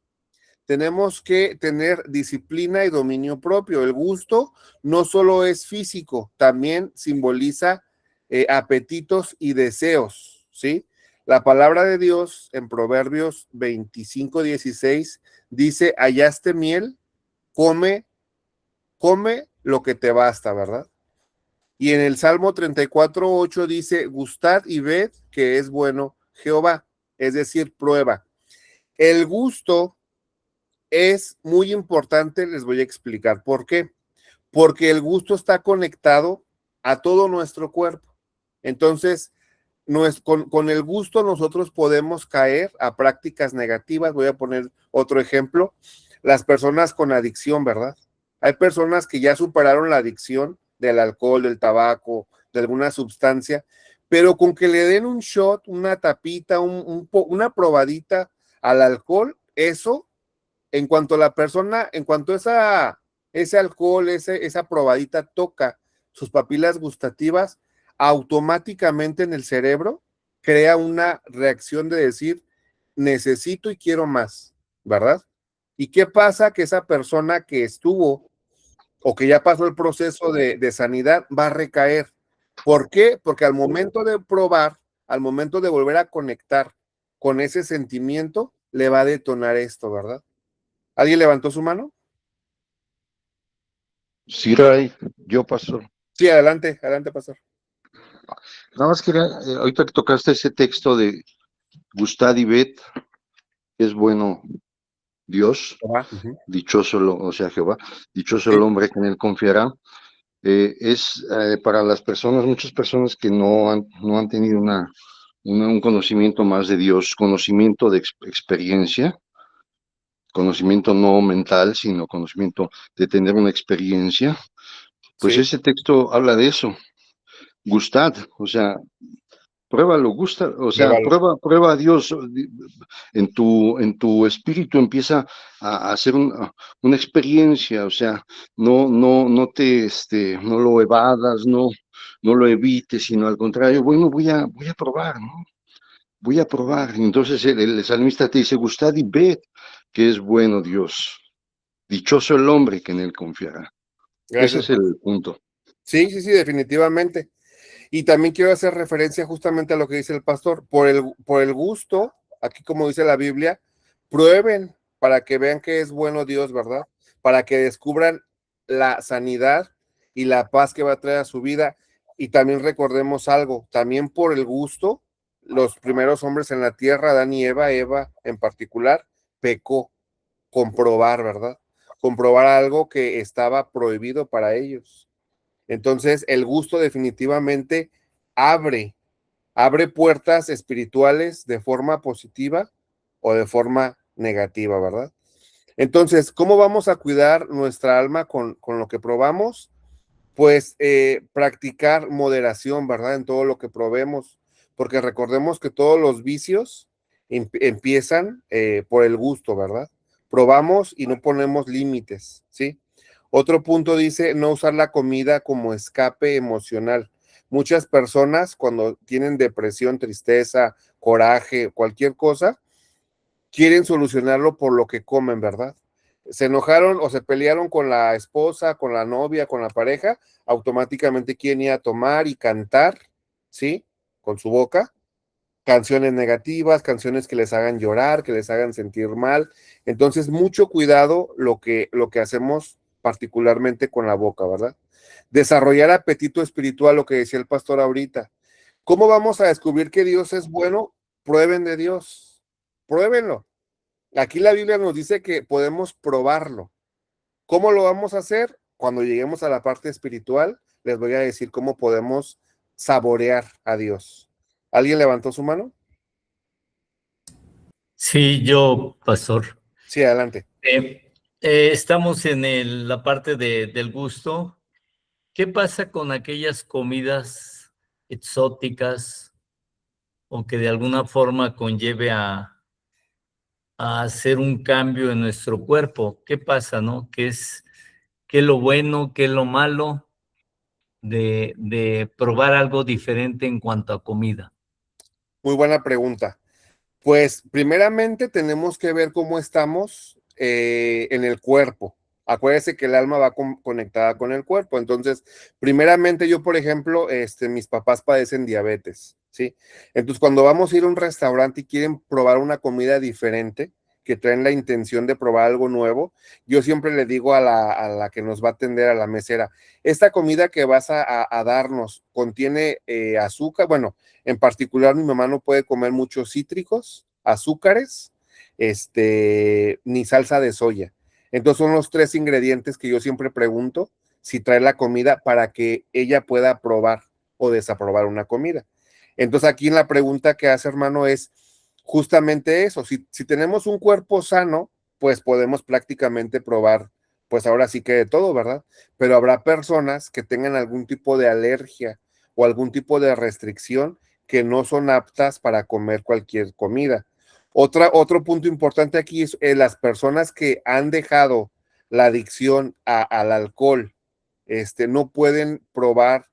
Tenemos que tener disciplina y dominio propio. El gusto no solo es físico, también simboliza apetitos y deseos, ¿sí? La palabra de Dios en Proverbios 25:16 dice: hallaste miel, come, come lo que te basta, ¿verdad? Y en el Salmo 34:8 dice: gustad y ved que es bueno Jehová, es decir, prueba. El gusto es muy importante, les voy a explicar por qué. Porque el gusto está conectado a todo nuestro cuerpo. Entonces, con el gusto nosotros podemos caer a prácticas negativas. Voy a poner otro ejemplo: las personas con adicción, ¿verdad? Hay personas que ya superaron la adicción del alcohol, del tabaco, de alguna sustancia, pero con que le den un shot, una tapita, una probadita al alcohol, eso, en cuanto esa ese alcohol, esa probadita toca sus papilas gustativas, automáticamente en el cerebro crea una reacción de decir, necesito y quiero más, ¿verdad? ¿Y qué pasa? Que esa persona que estuvo o que ya pasó el proceso de sanidad va a recaer. ¿Por qué? Porque al momento de probar, al momento de volver a conectar con ese sentimiento, le va a detonar esto, ¿verdad? ¿Alguien levantó su mano? Sí, Ray, yo paso. Sí, adelante, adelante, pastor. Nada más quería, ahorita que tocaste ese texto de Gustad y Bet, es bueno Dios, dichoso, o sea, Jehová, dichoso el hombre que en él confiará. Es para las personas, muchas personas que no han tenido un conocimiento más de Dios, conocimiento de experiencia, conocimiento no mental, sino conocimiento de tener una experiencia. Pues Sí, ese texto habla de eso. Gustad, o sea, pruébalo, gusta, o sea, pruébalo. prueba a Dios en tu espíritu, empieza a hacer una experiencia, o sea, no lo evadas, no lo evites, sino al contrario, bueno, voy a probar, ¿no? Voy a probar. Y entonces el salmista te dice, gustad y ved que es bueno Dios, dichoso el hombre que en él confiará. Ese Gracias. es el punto. Sí, sí, sí, definitivamente. Y también quiero hacer referencia justamente a lo que dice el pastor, por el gusto, aquí como dice la Biblia, prueben para que vean que es bueno Dios, ¿verdad? Para que descubran la sanidad y la paz que va a traer a su vida. Y también recordemos algo, también por el gusto, los primeros hombres en la tierra, Adán y Eva en particular, pecó, comprobar, ¿verdad? Comprobar algo que estaba prohibido para ellos. Entonces, el gusto definitivamente abre, abre puertas espirituales de forma positiva o de forma negativa, ¿verdad? Entonces, ¿cómo vamos a cuidar nuestra alma con lo que probamos? Pues practicar moderación, ¿verdad? En todo lo que probemos, porque recordemos que todos los vicios empiezan por el gusto, ¿verdad? Probamos y no ponemos límites, ¿sí? Otro punto dice no usar la comida como escape emocional. Muchas personas cuando tienen depresión, tristeza, coraje, cualquier cosa, quieren solucionarlo por lo que comen, ¿verdad? Se enojaron o se pelearon con la esposa, con la novia, con la pareja, automáticamente quieren ir a tomar y cantar, ¿sí? Con su boca, canciones negativas, canciones que les hagan llorar, que les hagan sentir mal. Entonces, mucho cuidado lo que hacemos particularmente con la boca, ¿verdad? Desarrollar apetito espiritual, lo que decía el pastor ahorita. ¿Cómo vamos a descubrir que Dios es bueno? Prueben de Dios, pruébenlo. Aquí la Biblia nos dice que podemos probarlo. ¿Cómo lo vamos a hacer? Cuando lleguemos a la parte espiritual, les voy a decir cómo podemos saborear a Dios. ¿Alguien levantó su mano? Sí, yo, pastor. Sí, adelante. Estamos en la parte del gusto. ¿Qué pasa con aquellas comidas exóticas o que de alguna forma conlleve a hacer un cambio en nuestro cuerpo? ¿Qué pasa, no? ¿Qué es lo bueno, qué es lo malo de probar algo diferente en cuanto a comida? Muy buena pregunta. Pues primeramente tenemos que ver cómo estamos en el cuerpo. Acuérdese que el alma va conectada con el cuerpo. Entonces, primeramente yo, por ejemplo, mis papás padecen diabetes, ¿sí? Entonces, cuando vamos a ir a un restaurante y quieren probar una comida diferente, que traen la intención de probar algo nuevo, yo siempre le digo a la que nos va a atender, a la mesera, esta comida que vas a darnos contiene azúcar, bueno, en particular, mi mamá no puede comer muchos cítricos, azúcares, ni salsa de soya. Entonces son los tres ingredientes que yo siempre pregunto si trae la comida para que ella pueda probar o desaprobar una comida. Entonces aquí en la pregunta que hace hermano es justamente eso. Si tenemos un cuerpo sano, pues podemos prácticamente probar, pues ahora sí que de todo, ¿verdad? Pero habrá personas que tengan algún tipo de alergia o algún tipo de restricción que no son aptas para comer cualquier comida. Otro punto importante aquí es las personas que han dejado la adicción al alcohol, no pueden probar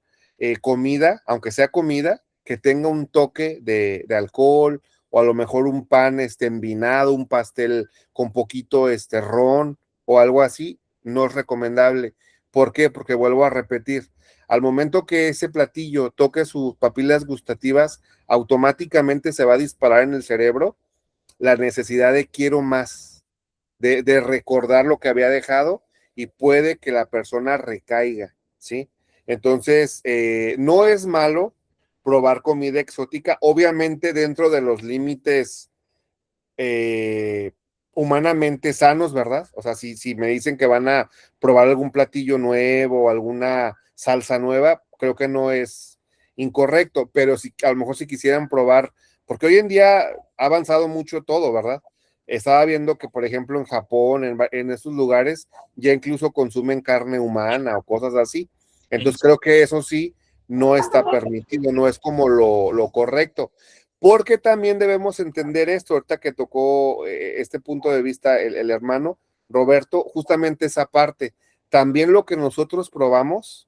comida, aunque sea comida, que tenga un toque de alcohol, o a lo mejor un pan envinado, un pastel con poquito ron o algo así, no es recomendable. ¿Por qué? Porque vuelvo a repetir, al momento que ese platillo toque sus papilas gustativas, automáticamente se va a disparar en el cerebro la necesidad de quiero más, de recordar lo que había dejado, y puede que la persona recaiga, ¿sí? Entonces, no es malo probar comida exótica, obviamente dentro de los límites humanamente sanos, ¿verdad? O sea, si me dicen que van a probar algún platillo nuevo, alguna salsa nueva, creo que no es incorrecto, pero si a lo mejor si quisieran probar, porque hoy en día ha avanzado mucho todo, ¿verdad? Estaba viendo que, por ejemplo, en Japón, en esos lugares, ya incluso consumen carne humana o cosas así. Entonces creo que eso sí no está permitido, no es como lo correcto. Porque también debemos entender esto, ahorita que tocó este punto de vista el hermano Roberto, justamente esa parte. También lo que nosotros probamos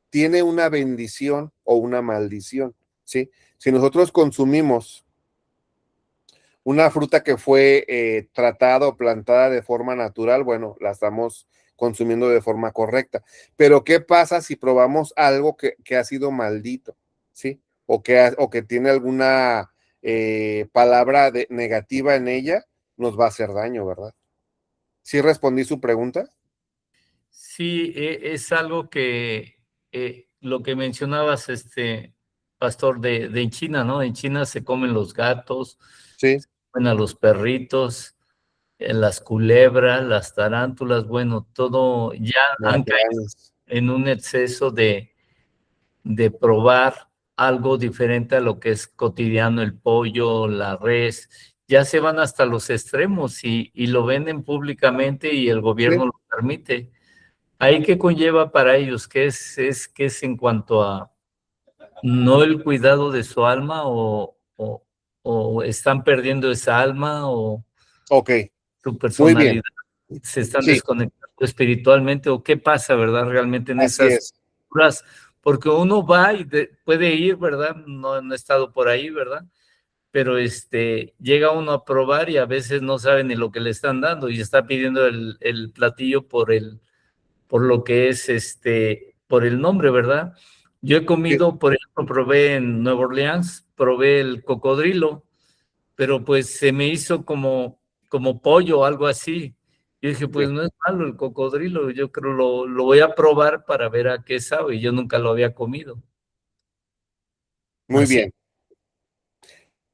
tiene una bendición o una maldición, ¿sí? Si nosotros consumimos una fruta que fue tratada o plantada de forma natural, bueno, la estamos consumiendo de forma correcta. Pero ¿qué pasa si probamos algo que ha sido maldito, ¿sí? O que tiene alguna palabra negativa en ella, nos va a hacer daño, ¿verdad? ¿Sí respondí su pregunta? Sí, es algo que lo que mencionabas, pastor, de en China, ¿no? En China se comen los gatos, Sí. se comen a los perritos, las culebras, las tarántulas, bueno, todo ya han caído en un exceso de probar algo diferente a lo que es cotidiano, el pollo, la res, ya se van hasta los extremos y lo venden públicamente y el gobierno Sí. lo permite. ¿Ahí qué conlleva para ellos? ¿Qué es en cuanto a no el cuidado de su alma o están perdiendo esa alma o Ok, su muy bien. personalidad? ¿Se están Sí, desconectando espiritualmente o qué pasa, verdad, realmente en así esas es. culturas? Porque uno va y puede ir, ¿verdad? No he estado por ahí, ¿verdad? Pero llega uno a probar y a veces no sabe ni lo que le están dando y está pidiendo el platillo por lo que es por el nombre, ¿verdad? Yo he Sí, comido, por ejemplo, probé en Nueva Orleans, probé el cocodrilo, pero pues se me hizo como pollo o algo así. Yo dije, pues sí. no es malo el cocodrilo, yo creo lo voy a probar para ver a qué sabe. Yo nunca lo había comido. Muy Así. bien.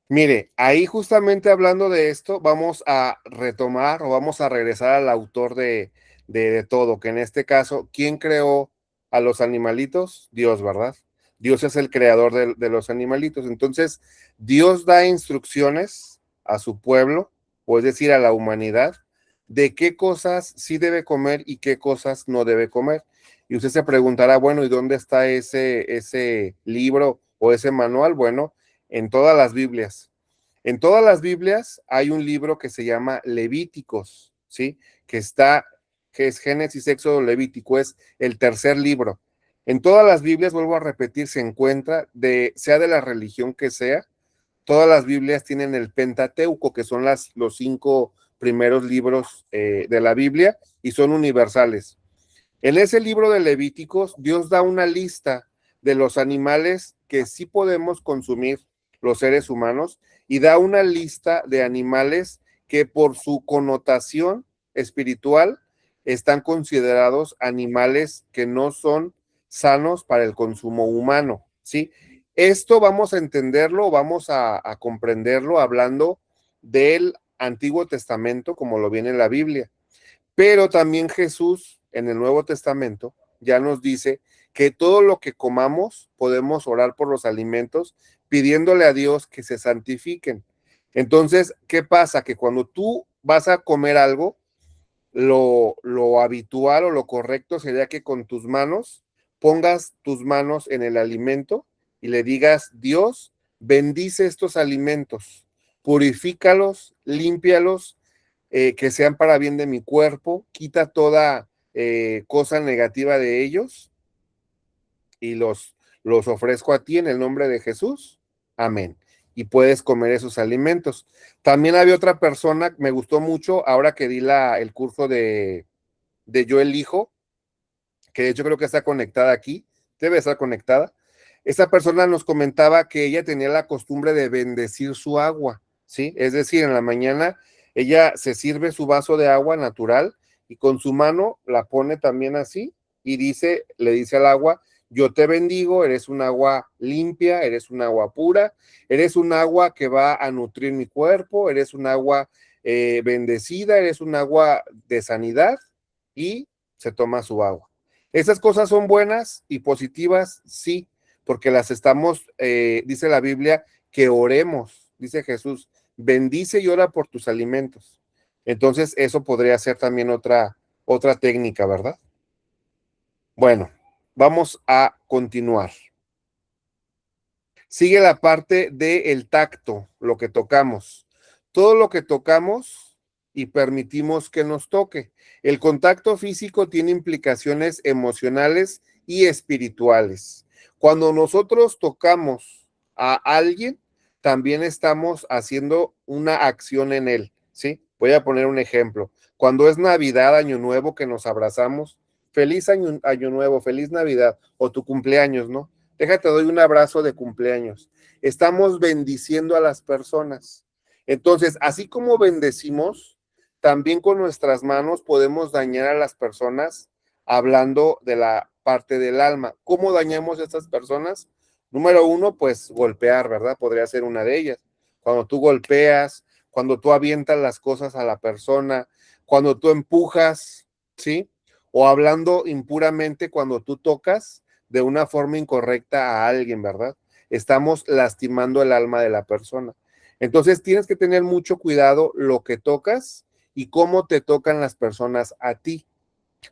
Mire, ahí justamente hablando de esto, vamos a retomar o vamos a regresar al autor de todo, que en este caso, ¿quién creó a los animalitos? Dios, ¿verdad? Dios es el creador de los animalitos. Entonces, Dios da instrucciones a su pueblo, o es decir, a la humanidad, de qué cosas sí debe comer y qué cosas no debe comer. Y usted se preguntará, bueno, ¿y dónde está ese libro o ese manual? Bueno, en todas las Biblias. En todas las Biblias hay un libro que se llama Levíticos, ¿sí? Que es Génesis, Éxodo, Levítico, es el tercer libro. En todas las Biblias, vuelvo a repetir, se encuentra, sea de la religión que sea, todas las Biblias tienen el Pentateuco, que son los 5 primeros libros de la Biblia, y son universales. En ese libro de Levíticos, Dios da una lista de los animales que sí podemos consumir los seres humanos, y da una lista de animales que por su connotación espiritual están considerados animales que no son sanos para el consumo humano, ¿sí? Esto vamos a entenderlo, vamos a comprenderlo hablando del Antiguo Testamento, como lo viene en la Biblia. Pero también Jesús en el Nuevo Testamento ya nos dice que todo lo que comamos podemos orar por los alimentos pidiéndole a Dios que se santifiquen. Entonces, ¿qué pasa? Que cuando tú vas a comer algo, lo habitual o lo correcto sería que con tus manos pongas tus manos en el alimento y le digas, Dios, bendice estos alimentos, purifícalos, límpialos, que sean para bien de mi cuerpo, quita toda cosa negativa de ellos y los ofrezco a ti en el nombre de Jesús. Amén. Y puedes comer esos alimentos. También había otra persona, me gustó mucho, ahora que di el curso de Yo Elijo, que de hecho creo que está conectada aquí, debe estar conectada. Esa persona nos comentaba que ella tenía la costumbre de bendecir su agua, ¿sí? Es decir, en la mañana ella se sirve su vaso de agua natural y con su mano la pone también así y le dice al agua, yo te bendigo, eres un agua limpia, eres un agua pura, eres un agua que va a nutrir mi cuerpo, eres un agua bendecida, eres un agua de sanidad, y se toma su agua. ¿Esas cosas son buenas y positivas? Sí, porque las estamos, dice la Biblia, que oremos, dice Jesús, bendice y ora por tus alimentos. Entonces, eso podría ser también otra técnica, ¿verdad? Bueno, vamos a continuar. Sigue la parte del tacto, lo que tocamos. Todo lo que tocamos y permitimos que nos toque. El contacto físico tiene implicaciones emocionales y espirituales. Cuando nosotros tocamos a alguien, también estamos haciendo una acción en él, ¿sí? Voy a poner un ejemplo. Cuando es Navidad, Año Nuevo, que nos abrazamos, feliz año Nuevo, feliz Navidad, o tu cumpleaños, ¿no? Déjate, doy un abrazo de cumpleaños. Estamos bendiciendo a las personas. Entonces, así como bendecimos, también con nuestras manos podemos dañar a las personas hablando de la parte del alma. ¿Cómo dañamos a estas personas? Número uno, pues golpear, ¿verdad? Podría ser una de ellas. Cuando tú golpeas, cuando tú avientas las cosas a la persona, cuando tú empujas, ¿sí? O hablando impuramente cuando tú tocas de una forma incorrecta a alguien, ¿verdad? Estamos lastimando el alma de la persona. Entonces tienes que tener mucho cuidado lo que tocas y cómo te tocan las personas a ti,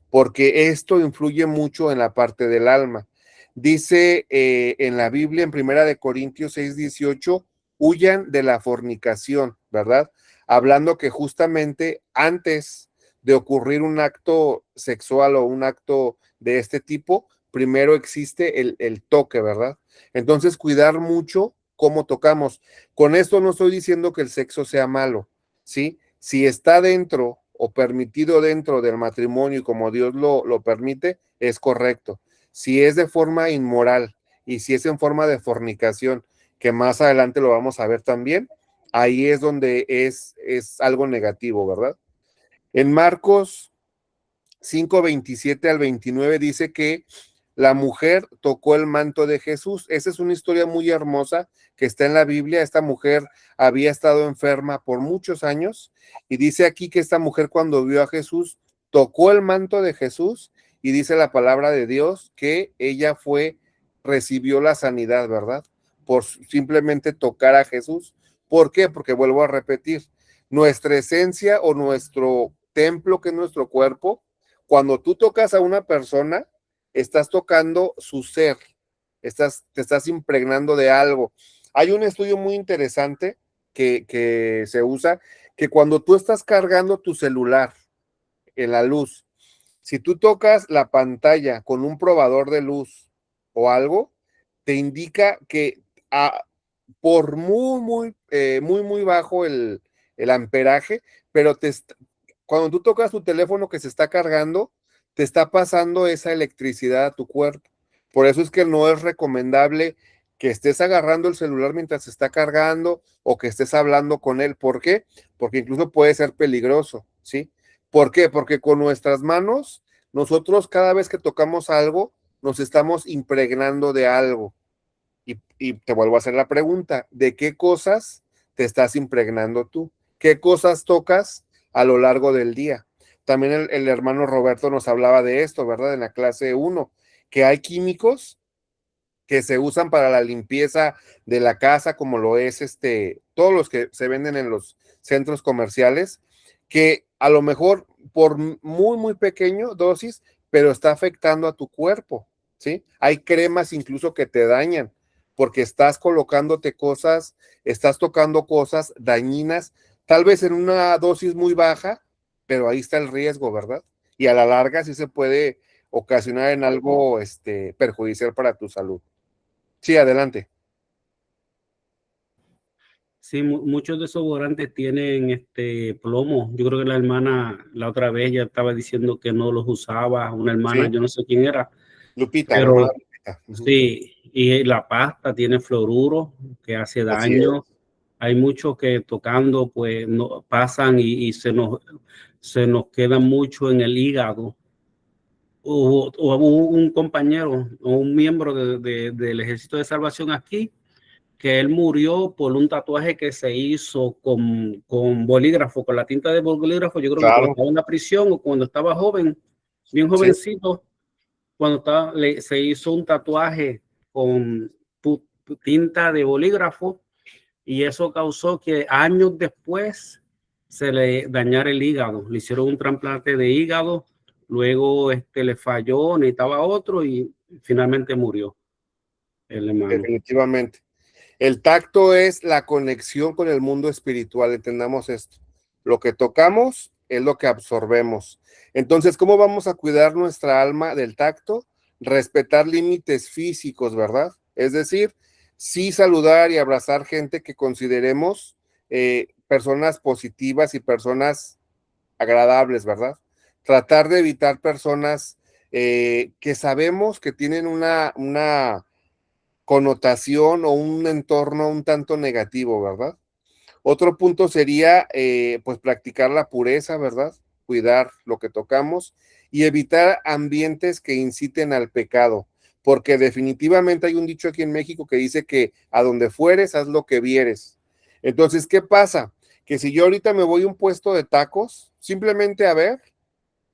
porque esto influye mucho en la parte del alma. Dice en la Biblia, en Primera de Corintios 6:18, huyan de la fornicación, ¿verdad? Hablando que justamente antes de ocurrir un acto sexual o un acto de este tipo, primero existe el toque, ¿verdad? Entonces, cuidar mucho cómo tocamos. Con esto no estoy diciendo que el sexo sea malo, ¿sí? Si está dentro o permitido dentro del matrimonio y como Dios lo permite, es correcto. Si es de forma inmoral y si es en forma de fornicación, que más adelante lo vamos a ver también, ahí es donde es algo negativo, ¿verdad? En Marcos 5:27 al 29 dice que la mujer tocó el manto de Jesús. Esa es una historia muy hermosa que está en la Biblia. Esta mujer había estado enferma por muchos años y dice aquí que esta mujer cuando vio a Jesús tocó el manto de Jesús y dice la palabra de Dios que ella recibió la sanidad, ¿verdad? Por simplemente tocar a Jesús. ¿Por qué? Porque vuelvo a repetir, nuestra esencia o nuestro templo, que es nuestro cuerpo, cuando tú tocas a una persona, estás tocando su ser, te estás impregnando de algo. Hay un estudio muy interesante que se usa, que cuando tú estás cargando tu celular en la luz, si tú tocas la pantalla con un probador de luz o algo, te indica que por muy bajo el amperaje, pero cuando tú tocas tu teléfono que se está cargando, te está pasando esa electricidad a tu cuerpo. Por eso es que no es recomendable que estés agarrando el celular mientras se está cargando o que estés hablando con él. ¿Por qué? Porque incluso puede ser peligroso, ¿sí? ¿Por qué? Porque con nuestras manos, nosotros cada vez que tocamos algo, nos estamos impregnando de algo. Y te vuelvo a hacer la pregunta, ¿de qué cosas te estás impregnando tú? ¿Qué cosas tocas a lo largo del día? También el hermano Roberto nos hablaba de esto, ¿verdad? En la clase 1, que hay químicos que se usan para la limpieza de la casa, como lo es todos los que se venden en los centros comerciales, que a lo mejor por muy pequeño dosis, pero está afectando a tu cuerpo, ¿sí? Hay cremas incluso que te dañan, porque estás colocándote cosas, estás tocando cosas dañinas Tal vez en una dosis muy baja, pero ahí está el riesgo, ¿verdad? Y a la larga sí se puede ocasionar en algo perjudicial para tu salud. Sí, adelante. Sí, muchos desodorantes tienen plomo. Yo creo que la hermana, la otra vez ya estaba diciendo que no los usaba, una hermana, Sí. yo no sé quién era, Lupita, la hermana pero Lupita. sí, y la pasta tiene fluoruro que hace Así daño. es. Hay muchos que tocando pues no pasan y se nos queda mucho en el hígado. Hubo un compañero o un miembro del Ejército de Salvación aquí que él murió por un tatuaje que se hizo con bolígrafo, con la tinta de bolígrafo. Yo creo que cuando Claro. estaba en la prisión o cuando estaba joven, bien Sí. jovencito, cuando se hizo un tatuaje con tinta de bolígrafo y eso causó que años después se le dañara el hígado. Le hicieron un trasplante de hígado, luego le falló, necesitaba otro y finalmente murió el hermano. Definitivamente. El tacto es la conexión con el mundo espiritual, entendamos esto. Lo que tocamos es lo que absorbemos. Entonces, ¿cómo vamos a cuidar nuestra alma del tacto? Respetar límites físicos, ¿verdad? Es decir, sí saludar y abrazar gente que consideremos personas positivas y personas agradables, ¿verdad? Tratar de evitar personas que sabemos que tienen una connotación o un entorno un tanto negativo, ¿verdad? Otro punto sería, pues, practicar la pureza, ¿verdad? Cuidar lo que tocamos y evitar ambientes que inciten al pecado, porque definitivamente hay un dicho aquí en México que dice que a donde fueres, haz lo que vieres. Entonces, ¿qué pasa? Que si yo ahorita me voy a un puesto de tacos, simplemente a ver,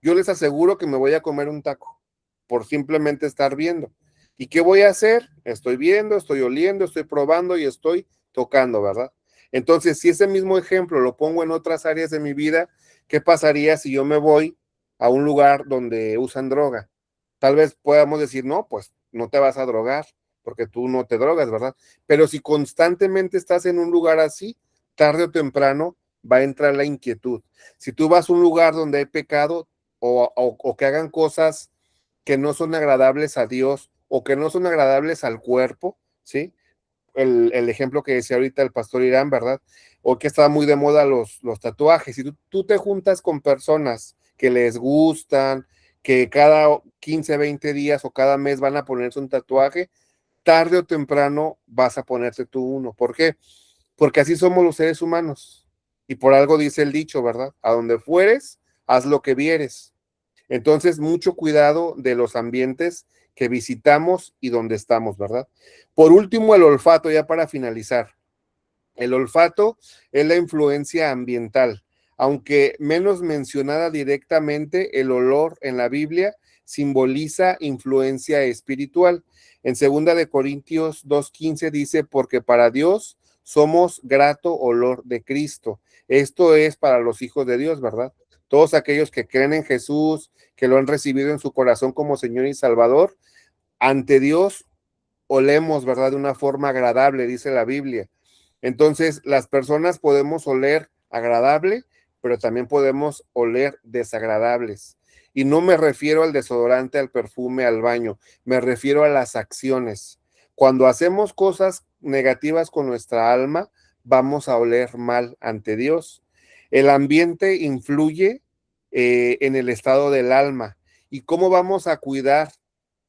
yo les aseguro que me voy a comer un taco por simplemente estar viendo. ¿Y qué voy a hacer? Estoy viendo, estoy oliendo, estoy probando y estoy tocando, ¿verdad? Entonces, si ese mismo ejemplo lo pongo en otras áreas de mi vida, ¿qué pasaría si yo me voy a un lugar donde usan droga? Tal vez podamos decir, no, pues no te vas a drogar porque tú no te drogas, ¿verdad? Pero si constantemente estás en un lugar así, tarde o temprano va a entrar la inquietud. Si tú vas a un lugar donde hay pecado o que hagan cosas que no son agradables a Dios o que no son agradables al cuerpo, ¿sí? El ejemplo que decía ahorita el pastor Irán, ¿verdad? O que está muy de moda los tatuajes. Si tú te juntas con personas que les gustan, que cada 15, 20 días o cada mes van a ponerse un tatuaje, tarde o temprano vas a ponerte tú uno. ¿Por qué? Porque así somos los seres humanos. Y por algo dice el dicho, ¿verdad? A donde fueres, haz lo que vieres. Entonces, mucho cuidado de los ambientes que visitamos y donde estamos, ¿verdad? Por último, el olfato, ya para finalizar. El olfato es la influencia ambiental. Aunque menos mencionada directamente, el olor en la Biblia simboliza influencia espiritual. En 2 Corintios 2:15 dice, porque para Dios somos grato olor de Cristo. Esto es para los hijos de Dios, ¿verdad? Todos aquellos que creen en Jesús, que lo han recibido en su corazón como Señor y Salvador, ante Dios olemos, ¿verdad? De una forma agradable, dice la Biblia. Entonces, las personas podemos oler agradable, pero también podemos oler desagradables. Y no me refiero al desodorante, al perfume, al baño, me refiero a las acciones. Cuando hacemos cosas negativas con nuestra alma, vamos a oler mal ante Dios. El ambiente influye en el estado del alma. ¿Y cómo vamos a cuidar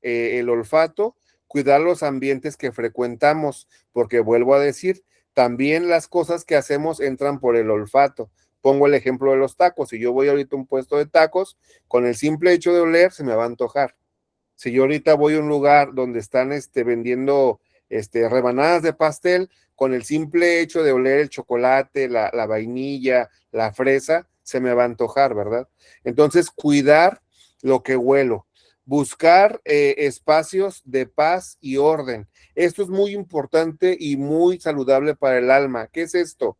el olfato? Cuidar los ambientes que frecuentamos, porque vuelvo a decir, también las cosas que hacemos entran por el olfato. Pongo el ejemplo de los tacos. Si yo voy ahorita a un puesto de tacos, con el simple hecho de oler se me va a antojar. Si yo ahorita voy a un lugar donde están vendiendo rebanadas de pastel, con el simple hecho de oler el chocolate, la vainilla, la fresa, se me va a antojar, ¿verdad? Entonces, cuidar lo que huelo, buscar espacios de paz y orden. Esto es muy importante y muy saludable para el alma. ¿Qué es esto?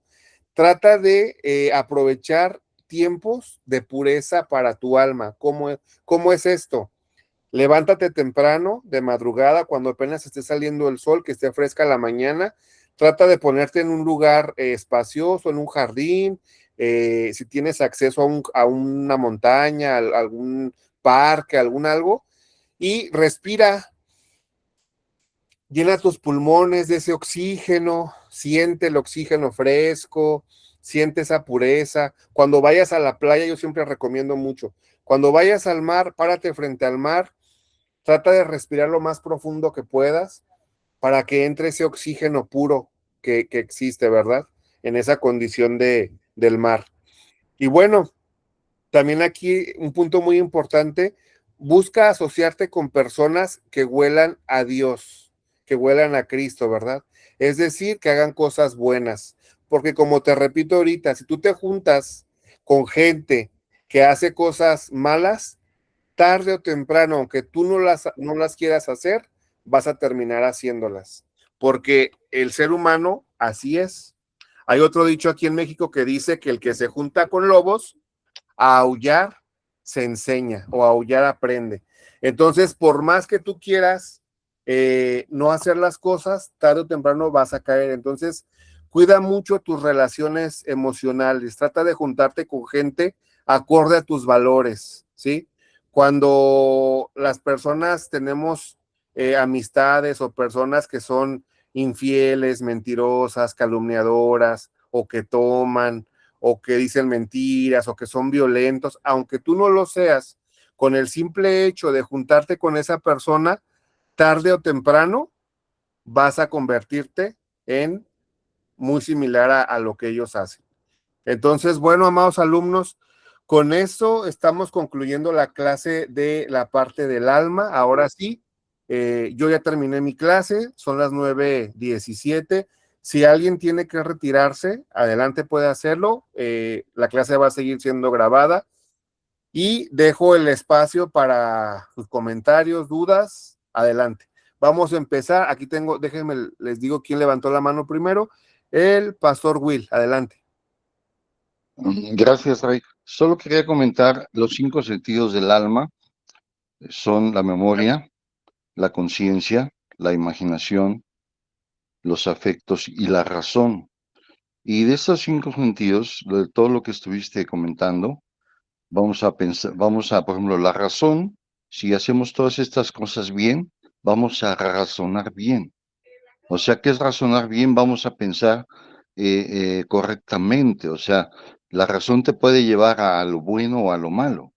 Trata de aprovechar tiempos de pureza para tu alma. ¿Cómo es esto? Levántate temprano, de madrugada, cuando apenas esté saliendo el sol, que esté fresca la mañana. trata de ponerte en un lugar espacioso, en un jardín, si tienes acceso a una montaña, a algún parque, algún algo, y respira, llena tus pulmones de ese oxígeno, siente el oxígeno fresco, siente esa pureza. Cuando vayas a la playa, yo siempre recomiendo mucho, cuando vayas al mar, párate frente al mar, trata de respirar lo más profundo que puedas para que entre ese oxígeno puro que existe, ¿verdad? En esa condición del mar. Y bueno, también aquí un punto muy importante, busca asociarte con personas que huelan a Dios, que huelan a Cristo, ¿verdad? Es decir, que hagan cosas buenas. Porque como te repito ahorita, si tú te juntas con gente que hace cosas malas, tarde o temprano, aunque tú no las quieras hacer, vas a terminar haciéndolas. Porque el ser humano así es. Hay otro dicho aquí en México que dice que el que se junta con lobos, a aullar se enseña o a aullar aprende. Entonces, por más que tú quieras no hacer las cosas, tarde o temprano vas a caer. Entonces, cuida mucho tus relaciones emocionales, trata de juntarte con gente acorde a tus valores, ¿sí? Cuando las personas tenemos amistades o personas que son infieles, mentirosas, calumniadoras o que toman o que dicen mentiras o que son violentos, aunque tú no lo seas, con el simple hecho de juntarte con esa persona, tarde o temprano vas a convertirte en muy similar a lo que ellos hacen. Entonces, bueno, amados alumnos, con eso estamos concluyendo la clase de la parte del alma. Ahora sí, yo ya terminé mi clase, son las 9:17. Si alguien tiene que retirarse, adelante puede hacerlo. La clase va a seguir siendo grabada y dejo el espacio para sus comentarios, dudas. Adelante. Vamos a empezar. Aquí tengo, déjenme, les digo quién levantó la mano primero. El pastor Will, adelante. Gracias, Ray. Solo quería comentar los 5 sentidos del alma. Son la memoria, la conciencia, la imaginación, los afectos y la razón. Y de estos 5 sentidos, de todo lo que estuviste comentando, vamos a pensar, por ejemplo, la razón, si hacemos todas estas cosas bien, vamos a razonar bien. O sea, ¿qué es razonar bien? Vamos a pensar correctamente. O sea, la razón te puede llevar a lo bueno o a lo malo.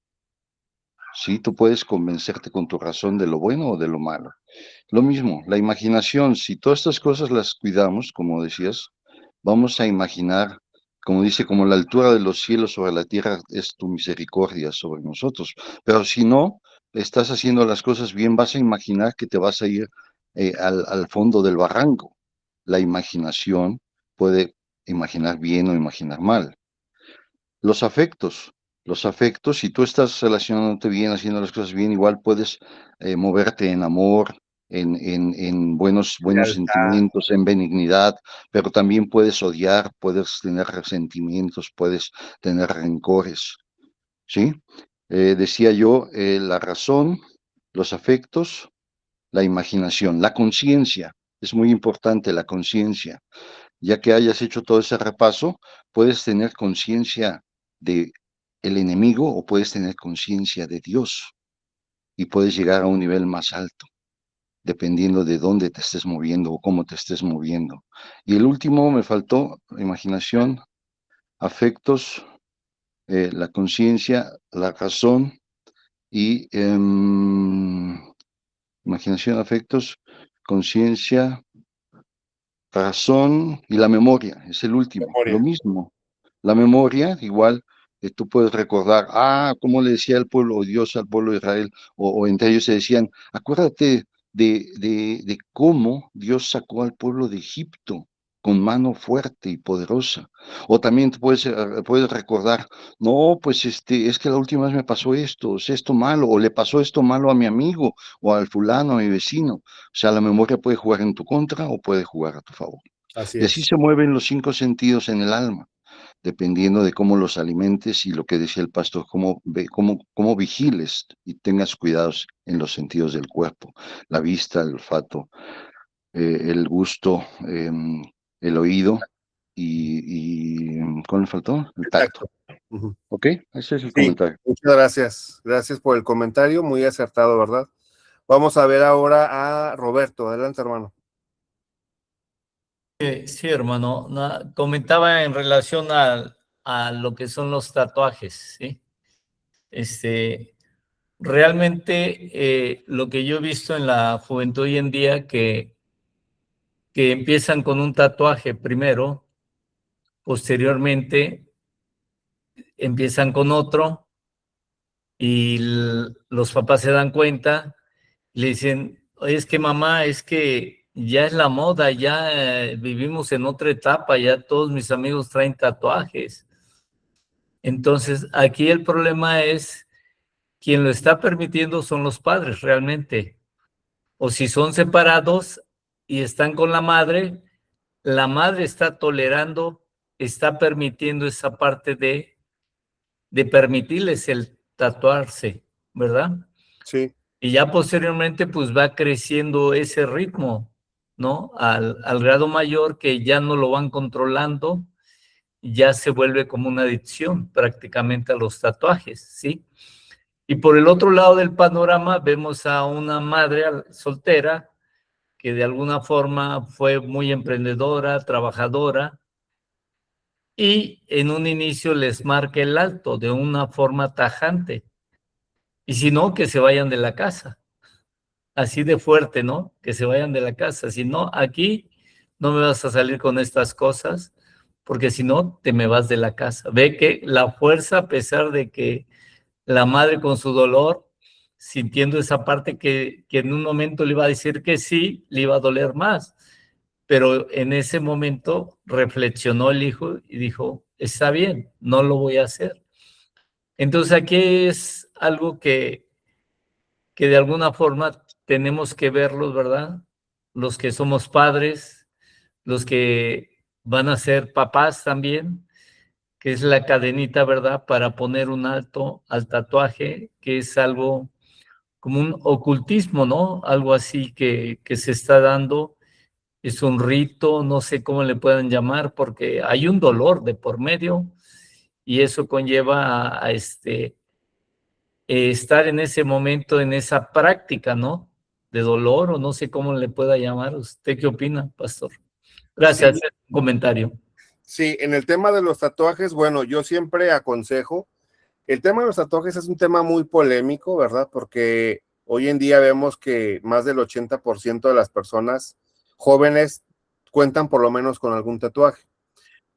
Sí, tú puedes convencerte con tu razón de lo bueno o de lo malo. Lo mismo, la imaginación, si todas estas cosas las cuidamos, como decías, vamos a imaginar, como dice, como la altura de los cielos sobre la tierra es tu misericordia sobre nosotros. Pero si no estás haciendo las cosas bien, vas a imaginar que te vas a ir al fondo del barranco. La imaginación puede imaginar bien o imaginar mal. Los afectos. Los afectos, si tú estás relacionándote bien, haciendo las cosas bien, igual puedes moverte en amor, en buenos sentimientos, en benignidad, pero también puedes odiar, puedes tener resentimientos, puedes tener rencores, ¿sí? Decía yo, la razón, los afectos, la imaginación, la conciencia, es muy importante la conciencia. Ya que hayas hecho todo ese repaso, puedes tener conciencia de el enemigo o puedes tener conciencia de Dios y puedes llegar a un nivel más alto, dependiendo de dónde te estés moviendo o cómo te estés moviendo. Y el último me faltó, imaginación, afectos, la conciencia, la razón y imaginación, afectos, conciencia, razón y la memoria, es el último, lo Memoria. mismo. La memoria, igual, tú puedes recordar, cómo le decía el pueblo, Dios al pueblo de Israel, o entre ellos se decían, acuérdate de cómo Dios sacó al pueblo de Egipto con mano fuerte y poderosa. O también tú puedes recordar, no, pues es que la última vez me pasó esto, es esto malo, o le pasó esto malo a mi amigo, o al fulano, a mi vecino. O sea, la memoria puede jugar en tu contra o puede jugar a tu favor. Así Y así es. se mueven los 5 sentidos en el alma, dependiendo de cómo los alimentes y lo que decía el pastor, cómo vigiles y tengas cuidados en los sentidos del cuerpo, la vista, el olfato, el gusto, el oído y ¿cuál le faltó? El tacto. Ujú. ¿Ok? Ese es el Sí, comentario. muchas gracias. Gracias por el comentario, muy acertado, ¿verdad? Vamos a ver ahora a Roberto. Adelante, hermano. Sí, hermano. Comentaba en relación a lo que son los tatuajes, ¿sí? Realmente lo que yo he visto en la juventud hoy en día que empiezan con un tatuaje primero, posteriormente empiezan con otro y los papás se dan cuenta, le dicen, oye, es que mamá, es que ya es la moda, ya vivimos en otra etapa, ya todos mis amigos traen tatuajes. Entonces, aquí el problema es, quien lo está permitiendo son los padres realmente. O si son separados y están con la madre está tolerando, está permitiendo esa parte de permitirles el tatuarse, ¿verdad? Sí, Y ya posteriormente pues va creciendo ese ritmo, ¿no? Al grado mayor que ya no lo van controlando, ya se vuelve como una adicción prácticamente a los tatuajes, ¿sí? Y por el otro lado del panorama vemos a una madre soltera que de alguna forma fue muy emprendedora, trabajadora, y en un inicio les marca el alto de una forma tajante. Y si no, que se vayan de la casa. Así de fuerte, ¿no? Que se vayan de la casa. Si no, aquí no me vas a salir con estas cosas, porque si no, te me vas de la casa. Ve que la fuerza, a pesar de que la madre con su dolor, sintiendo esa parte que en un momento le iba a decir que sí, le iba a doler más. Pero en ese momento reflexionó el hijo y dijo, está bien, no lo voy a hacer. Entonces aquí es algo que de alguna forma tenemos que verlos, ¿verdad? Los que somos padres, los que van a ser papás también, que es la cadenita, ¿verdad? Para poner un alto al tatuaje, que es algo como un ocultismo, ¿no? Algo así que se está dando, es un rito, no sé cómo le puedan llamar, porque hay un dolor de por medio y eso conlleva a estar en ese momento, en esa práctica, ¿no? De dolor o no sé cómo le pueda llamar. ¿Usted qué opina, pastor? Gracias, sí, es un comentario. sí, en el tema de los tatuajes, bueno, yo siempre aconsejo, el tema de los tatuajes es un tema muy polémico, ¿verdad? Porque hoy en día vemos que más del 80% de las personas jóvenes cuentan por lo menos con algún tatuaje.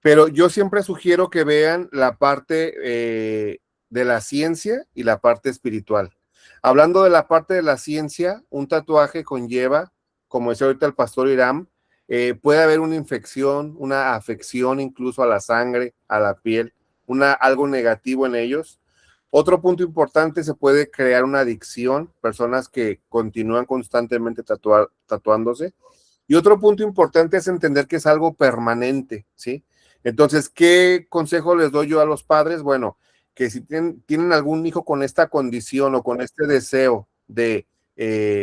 Pero yo siempre sugiero que vean la parte de la ciencia y la parte espiritual. Hablando de la parte de la ciencia, un tatuaje conlleva, como decía ahorita el pastor Irán, puede haber una infección, una afección incluso a la sangre, a la piel, algo negativo en ellos. Otro punto importante, se puede crear una adicción, personas que continúan constantemente tatuándose. Y otro punto importante es entender que es algo permanente, ¿sí? Entonces, ¿qué consejo les doy yo a los padres? Bueno, que si tienen algún hijo con esta condición o con este deseo de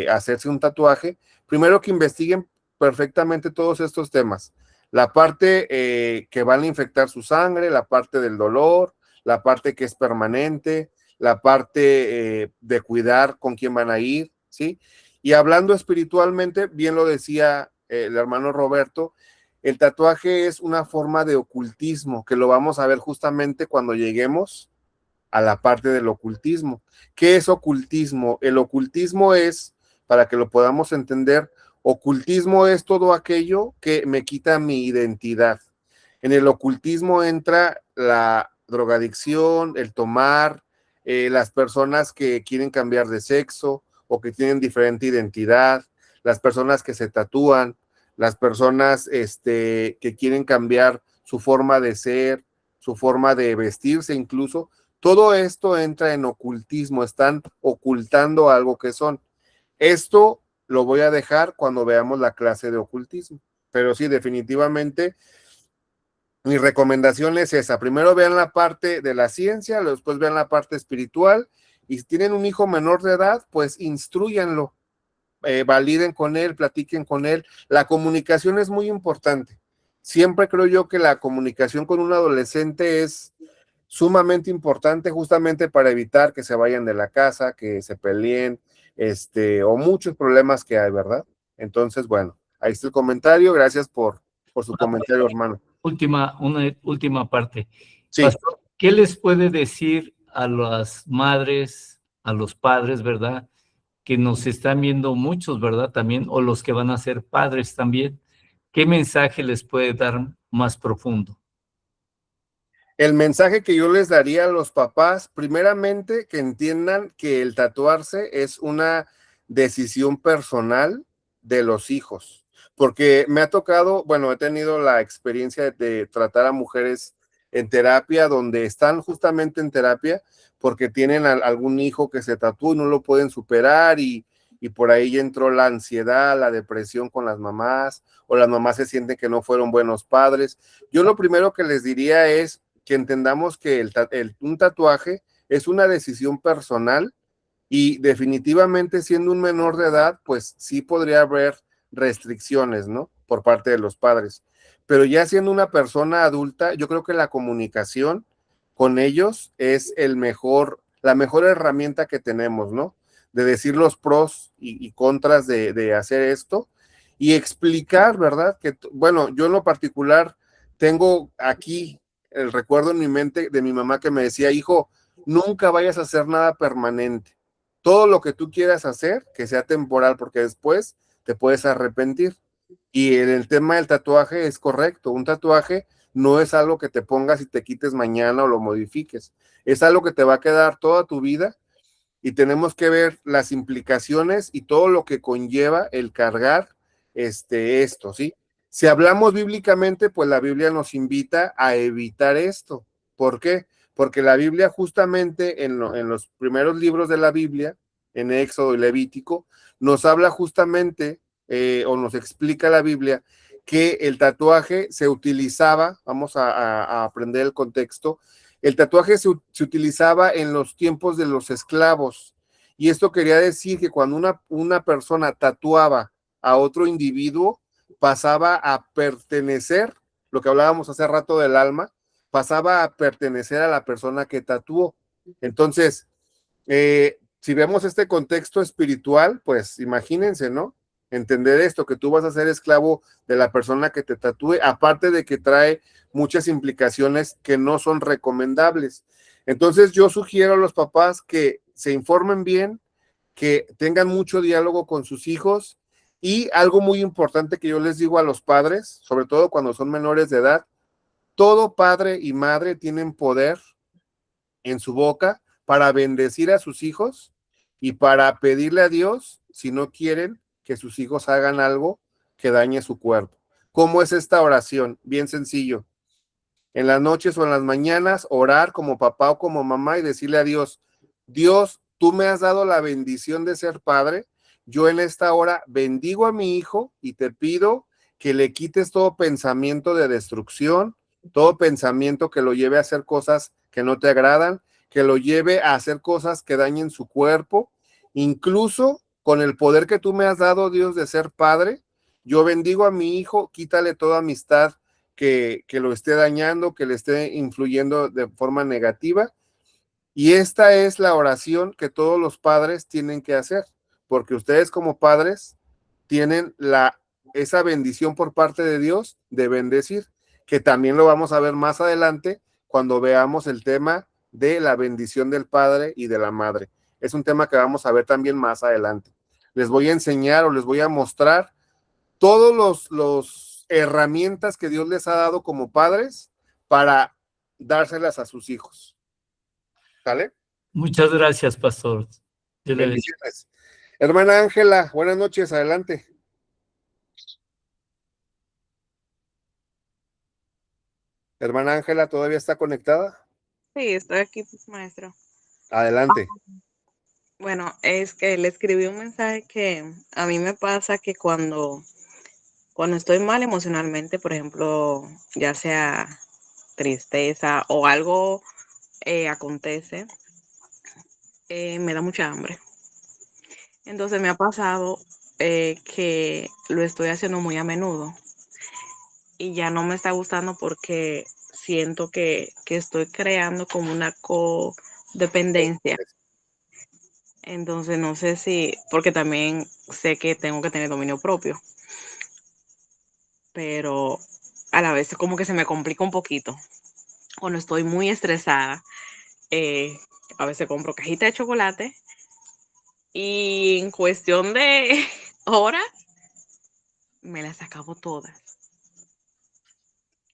hacerse un tatuaje, primero que investiguen perfectamente todos estos temas. La parte que van a infectar su sangre, la parte del dolor, la parte que es permanente, la parte de cuidar con quién van a ir, ¿sí? Y hablando espiritualmente, bien lo decía el hermano Roberto, el tatuaje es una forma de ocultismo, que lo vamos a ver justamente cuando lleguemos a la parte del ocultismo. ¿Qué es ocultismo? El ocultismo es, para que lo podamos entender, ocultismo es todo aquello que me quita mi identidad. En el ocultismo entra la drogadicción, el tomar, las personas que quieren cambiar de sexo o que tienen diferente identidad, las personas que se tatúan, las personas que quieren cambiar su forma de ser, su forma de vestirse incluso. Todo esto entra en ocultismo, están ocultando algo que son. Esto lo voy a dejar cuando veamos la clase de ocultismo, pero sí, definitivamente mi recomendación es esa. Primero vean la parte de la ciencia, después vean la parte espiritual, y si tienen un hijo menor de edad, pues instruyanlo, validen con él, platiquen con él. La comunicación es muy importante. siempre creo yo que la comunicación con un adolescente es sumamente importante justamente para evitar que se vayan de la casa, que se peleen, o muchos problemas que hay, ¿verdad? Entonces, bueno, ahí está el comentario. Gracias por su comentario, hermano. Una última parte. Sí. Pastor, ¿qué les puede decir a las madres, a los padres, verdad? Que nos están viendo muchos, ¿verdad? También, o los que van a ser padres también. ¿Qué mensaje les puede dar más profundo? El mensaje que yo les daría a los papás, primeramente, que entiendan que el tatuarse es una decisión personal de los hijos, porque me ha tocado, bueno, he tenido la experiencia de tratar a mujeres en terapia, donde están justamente en terapia porque tienen algún hijo que se tatuó y no lo pueden superar y por ahí ya entró la ansiedad, la depresión con las mamás, o las mamás se sienten que no fueron buenos padres. Yo lo primero que les diría es que entendamos que un tatuaje es una decisión personal y definitivamente siendo un menor de edad, pues sí podría haber restricciones, ¿no? Por parte de los padres. Pero ya siendo una persona adulta, yo creo que la comunicación con ellos es la mejor herramienta que tenemos, ¿no? De decir los pros y contras de hacer esto y explicar, ¿verdad? Que, bueno, yo en lo particular tengo aquí el recuerdo en mi mente de mi mamá que me decía, hijo, nunca vayas a hacer nada permanente. Todo lo que tú quieras hacer, que sea temporal, porque después te puedes arrepentir. Y en el tema del tatuaje es correcto. Un tatuaje no es algo que te pongas y te quites mañana o lo modifiques. Es algo que te va a quedar toda tu vida y tenemos que ver las implicaciones y todo lo que conlleva el cargar esto, ¿sí? Si hablamos bíblicamente, pues la Biblia nos invita a evitar esto. ¿Por qué? Porque la Biblia justamente en los primeros libros de la Biblia, en Éxodo y Levítico, nos habla justamente o nos explica la Biblia que el tatuaje se utilizaba, vamos a aprender el contexto, el tatuaje se utilizaba en los tiempos de los esclavos. Y esto quería decir que cuando una persona tatuaba a otro individuo, pasaba a pertenecer, lo que hablábamos hace rato del alma, pasaba a pertenecer a la persona que tatuó. Entonces, si vemos este contexto espiritual, pues imagínense, ¿no? Entender esto, que tú vas a ser esclavo de la persona que te tatúe, aparte de que trae muchas implicaciones que no son recomendables. Entonces yo sugiero a los papás que se informen bien, que tengan mucho diálogo con sus hijos y algo muy importante que yo les digo a los padres, sobre todo cuando son menores de edad, todo padre y madre tienen poder en su boca para bendecir a sus hijos y para pedirle a Dios si no quieren que sus hijos hagan algo que dañe su cuerpo. ¿Cómo es esta oración? Bien sencillo. En las noches o en las mañanas, orar como papá o como mamá y decirle a Dios, Dios, tú me has dado la bendición de ser padre, yo en esta hora bendigo a mi hijo y te pido que le quites todo pensamiento de destrucción, todo pensamiento que lo lleve a hacer cosas que no te agradan, que lo lleve a hacer cosas que dañen su cuerpo, incluso con el poder que tú me has dado, Dios, de ser padre, yo bendigo a mi hijo, quítale toda amistad que lo esté dañando, que le esté influyendo de forma negativa. Y esta es la oración que todos los padres tienen que hacer, porque ustedes como padres tienen esa bendición por parte de Dios de bendecir, que también lo vamos a ver más adelante cuando veamos el tema de la bendición del padre y de la madre. Es un tema que vamos a ver también más adelante. Les voy a enseñar o les voy a mostrar todos los herramientas que Dios les ha dado como padres para dárselas a sus hijos. ¿Sale? Muchas gracias, pastor. Bendiciones. Hermana Ángela, buenas noches, adelante. Hermana Ángela, ¿todavía está conectada? Sí, estoy aquí, pues, maestro. Adelante. Bueno, es que le escribí un mensaje que a mí me pasa que cuando estoy mal emocionalmente, por ejemplo, ya sea tristeza o algo acontece, me da mucha hambre. Entonces me ha pasado que lo estoy haciendo muy a menudo. y ya no me está gustando porque siento que estoy creando como una codependencia. Entonces no sé si, porque también sé que tengo que tener dominio propio, pero a la vez como que se me complica un poquito. Cuando estoy muy estresada, a veces compro cajita de chocolate y en cuestión de horas me las acabo todas.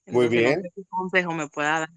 Muy Entonces no bien. sé qué consejo me pueda dar.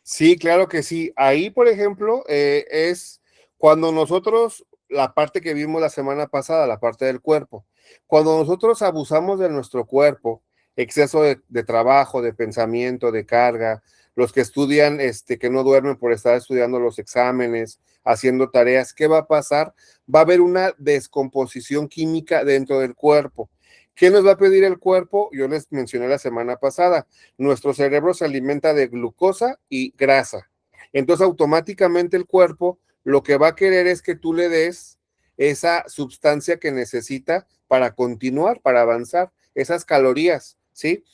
Sí, claro que sí. Ahí, por ejemplo, es cuando nosotros, la parte que vimos la semana pasada, la parte del cuerpo, cuando nosotros abusamos de nuestro cuerpo, exceso de trabajo, de pensamiento, de carga, los que estudian, que no duermen por estar estudiando los exámenes, haciendo tareas, ¿qué va a pasar? Va a haber una descomposición química dentro del cuerpo. ¿Qué nos va a pedir el cuerpo? Yo les mencioné la semana pasada, nuestro cerebro se alimenta de glucosa y grasa. Entonces, automáticamente el cuerpo lo que va a querer es que tú le des esa sustancia que necesita para continuar, para avanzar, esas calorías, ¿sí?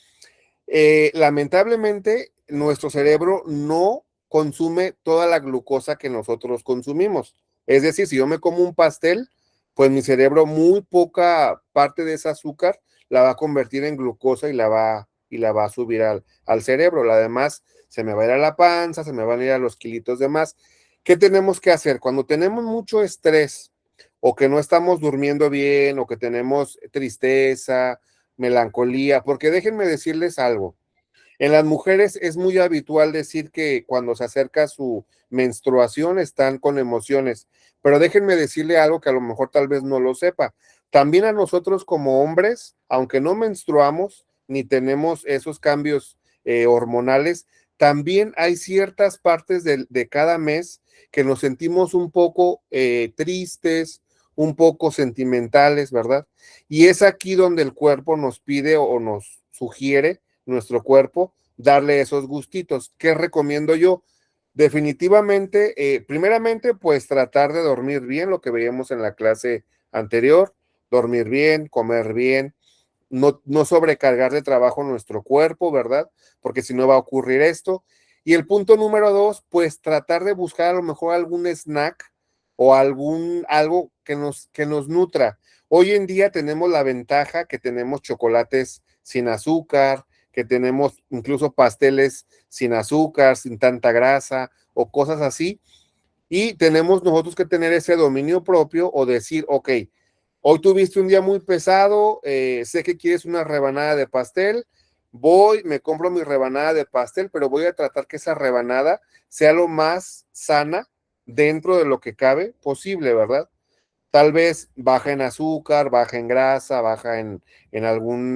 Lamentablemente, nuestro cerebro no consume toda la glucosa que nosotros consumimos. Es decir, si yo me como un pastel, pues mi cerebro muy poca parte de ese azúcar la va a convertir en glucosa y la va a subir al cerebro. La demás se me va a ir a la panza, se me van a ir a los kilitos de más. ¿Qué tenemos que hacer? Cuando tenemos mucho estrés o que no estamos durmiendo bien o que tenemos tristeza, melancolía, porque déjenme decirles algo. En las mujeres es muy habitual decir que cuando se acerca su menstruación están con emociones, pero déjenme decirle algo que a lo mejor tal vez no lo sepa. También a nosotros como hombres, aunque no menstruamos ni tenemos esos cambios hormonales, también hay ciertas partes de cada mes que nos sentimos un poco tristes, un poco sentimentales, ¿verdad? Y es aquí donde el cuerpo nos pide o nos sugiere nuestro cuerpo, darle esos gustitos. ¿Qué recomiendo yo? Definitivamente, primeramente, pues tratar de dormir bien, lo que veíamos en la clase anterior, dormir bien, comer bien, no sobrecargar de trabajo nuestro cuerpo, ¿verdad? Porque si no va a ocurrir esto. Y el punto número 2, pues tratar de buscar a lo mejor algún snack o algo que nos nutra. Hoy en día tenemos la ventaja que tenemos chocolates sin azúcar, que tenemos incluso pasteles sin azúcar, sin tanta grasa o cosas así. Y tenemos nosotros que tener ese dominio propio o decir, ok, hoy tuviste un día muy pesado, sé que quieres una rebanada de pastel, me compro mi rebanada de pastel, pero voy a tratar que esa rebanada sea lo más sana dentro de lo que cabe posible, ¿verdad? Tal vez baja en azúcar, baja en grasa, baja en algún,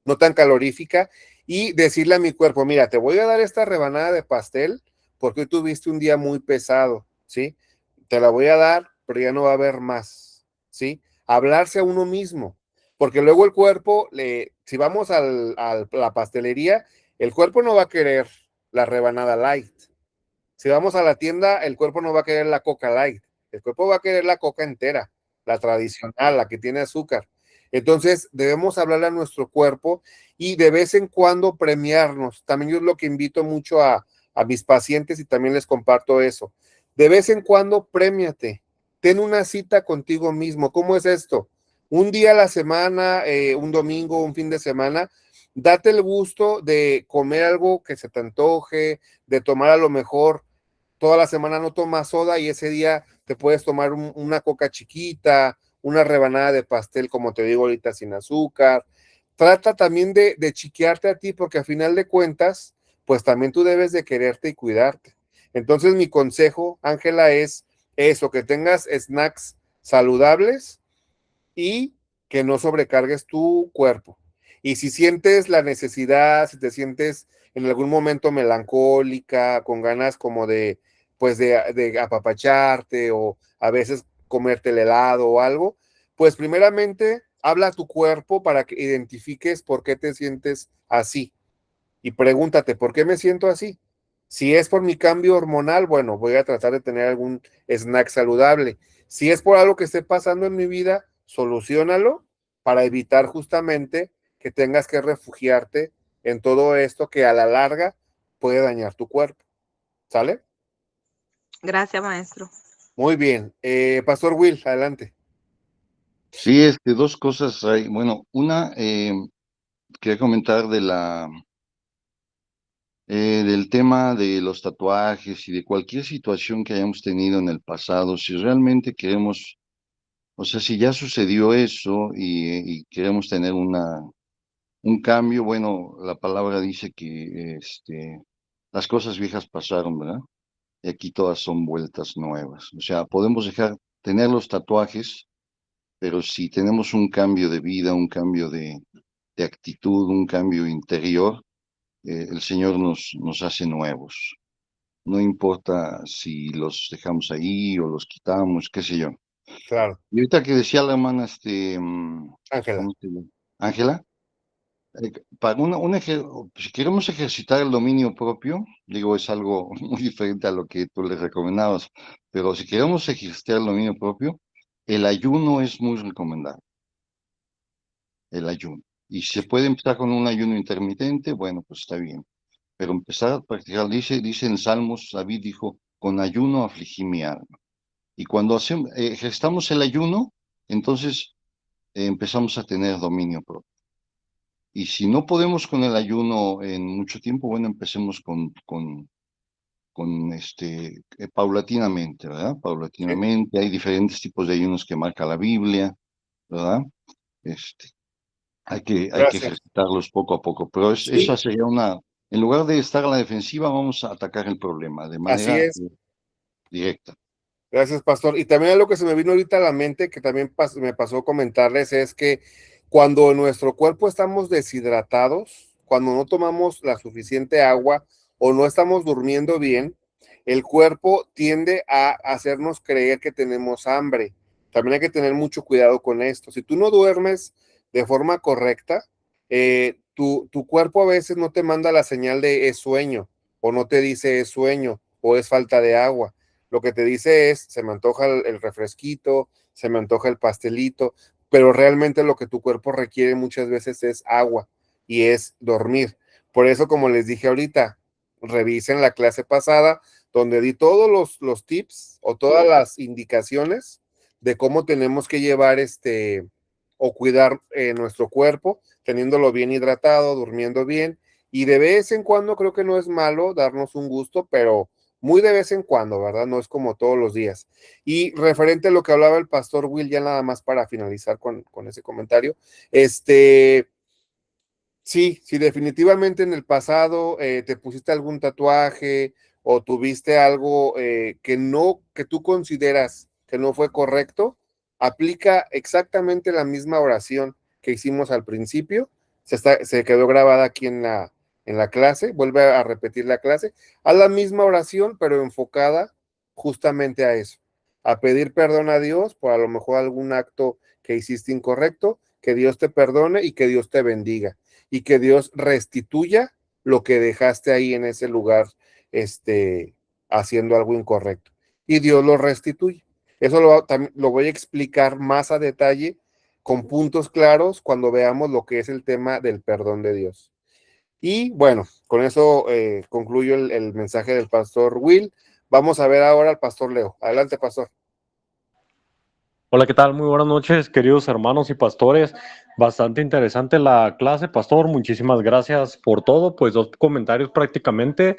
no tan calorífica, y decirle a mi cuerpo, mira, te voy a dar esta rebanada de pastel porque hoy tuviste un día muy pesado, ¿sí? Te la voy a dar, pero ya no va a haber más, ¿sí? Hablarse a uno mismo, porque luego el cuerpo, si vamos a la pastelería, el cuerpo no va a querer la rebanada light. Si vamos a la tienda, el cuerpo no va a querer la coca light, el cuerpo va a querer la coca entera, la tradicional, la que tiene azúcar. Entonces, debemos hablarle a nuestro cuerpo y de vez en cuando premiarnos. También yo es lo que invito mucho a mis pacientes y también les comparto eso. De vez en cuando, premiate. Ten una cita contigo mismo. ¿Cómo es esto? Un día a la semana, un domingo, un fin de semana, date el gusto de comer algo que se te antoje, de tomar a lo mejor toda la semana no tomas soda y ese día te puedes tomar una coca chiquita, una rebanada de pastel, como te digo ahorita, sin azúcar. Trata también de chiquearte a ti, porque a final de cuentas, pues también tú debes de quererte y cuidarte. Entonces, mi consejo, Ángela, es eso, que tengas snacks saludables y que no sobrecargues tu cuerpo. Y si sientes la necesidad, si te sientes en algún momento melancólica, con ganas como pues de apapacharte o a veces comerte el helado o algo, pues primeramente habla a tu cuerpo para que identifiques por qué te sientes así y pregúntate, ¿por qué me siento así? Si es por mi cambio hormonal, bueno, voy a tratar de tener algún snack saludable. Si es por algo que esté pasando en mi vida, solucionalo para evitar justamente que tengas que refugiarte en todo esto que a la larga puede dañar tu cuerpo. ¿Sale? Gracias, maestro. Muy bien. Pastor Will, adelante. Sí, dos cosas hay. Bueno, una, quería comentar del tema de los tatuajes y de cualquier situación que hayamos tenido en el pasado. Si realmente queremos, o sea, si ya sucedió eso y queremos tener un cambio, bueno, la palabra dice que las cosas viejas pasaron, ¿verdad? Y aquí todas son vueltas nuevas. O sea, podemos tener los tatuajes, pero si tenemos un cambio de vida, un cambio de actitud, un cambio interior, el Señor nos hace nuevos. No importa si los dejamos ahí o los quitamos, qué sé yo. Claro. Y ahorita que decía la hermana, Ángela. ¿cómo se llama? Ángela, para si queremos ejercitar el dominio propio, digo, es algo muy diferente a lo que tú le recomendabas, pero si queremos ejercitar el dominio propio, el ayuno es muy recomendable, el ayuno. Y si se puede empezar con un ayuno intermitente, bueno, pues está bien. Pero empezar a practicar, dice en Salmos, David dijo, con ayuno afligí mi alma. Y cuando ejercitamos el ayuno, entonces empezamos a tener dominio propio. Y si no podemos con el ayuno en mucho tiempo, bueno, empecemos paulatinamente, ¿verdad? Paulatinamente, hay diferentes tipos de ayunos que marca la Biblia, ¿verdad? Hay que ejercitarlos poco a poco, pero esa sería en lugar de estar a la defensiva, vamos a atacar el problema de manera directa. Gracias, pastor. Y también algo que se me vino ahorita a la mente, que también me pasó comentarles, es que cuando en nuestro cuerpo estamos deshidratados, cuando no tomamos la suficiente agua o no estamos durmiendo bien, el cuerpo tiende a hacernos creer que tenemos hambre. También hay que tener mucho cuidado con esto. Si tú no duermes de forma correcta, tu cuerpo a veces no te manda la señal de es sueño, o no te dice es sueño, o es falta de agua. Lo que te dice es, se me antoja el refresquito, se me antoja el pastelito, pero realmente lo que tu cuerpo requiere muchas veces es agua y es dormir. Por eso, como les dije ahorita, revisen la clase pasada donde di todos los tips o todas las indicaciones de cómo tenemos que llevar o cuidar nuestro cuerpo, teniéndolo bien hidratado, durmiendo bien, y de vez en cuando creo que no es malo darnos un gusto, pero muy de vez en cuando, ¿verdad? No es como todos los días. Y referente a lo que hablaba el pastor Will, ya nada más para finalizar con ese comentario, sí, definitivamente en el pasado te pusiste algún tatuaje o tuviste algo que tú consideras que no fue correcto, aplica exactamente la misma oración que hicimos al principio, se quedó grabada aquí en la clase, vuelve a repetir la clase, haz la misma oración, pero enfocada justamente a eso, a pedir perdón a Dios por a lo mejor algún acto que hiciste incorrecto, que Dios te perdone y que Dios te bendiga y que Dios restituya lo que dejaste ahí en ese lugar, haciendo algo incorrecto. Y Dios lo restituye. Eso lo voy a explicar más a detalle, con puntos claros, cuando veamos lo que es el tema del perdón de Dios. Y bueno, con eso concluyo el mensaje del pastor Will. Vamos a ver ahora al pastor Leo. Adelante, pastor. Hola, ¿qué tal? Muy buenas noches, queridos hermanos y pastores. Bastante interesante la clase, pastor. Muchísimas gracias por todo. Pues 2 comentarios prácticamente.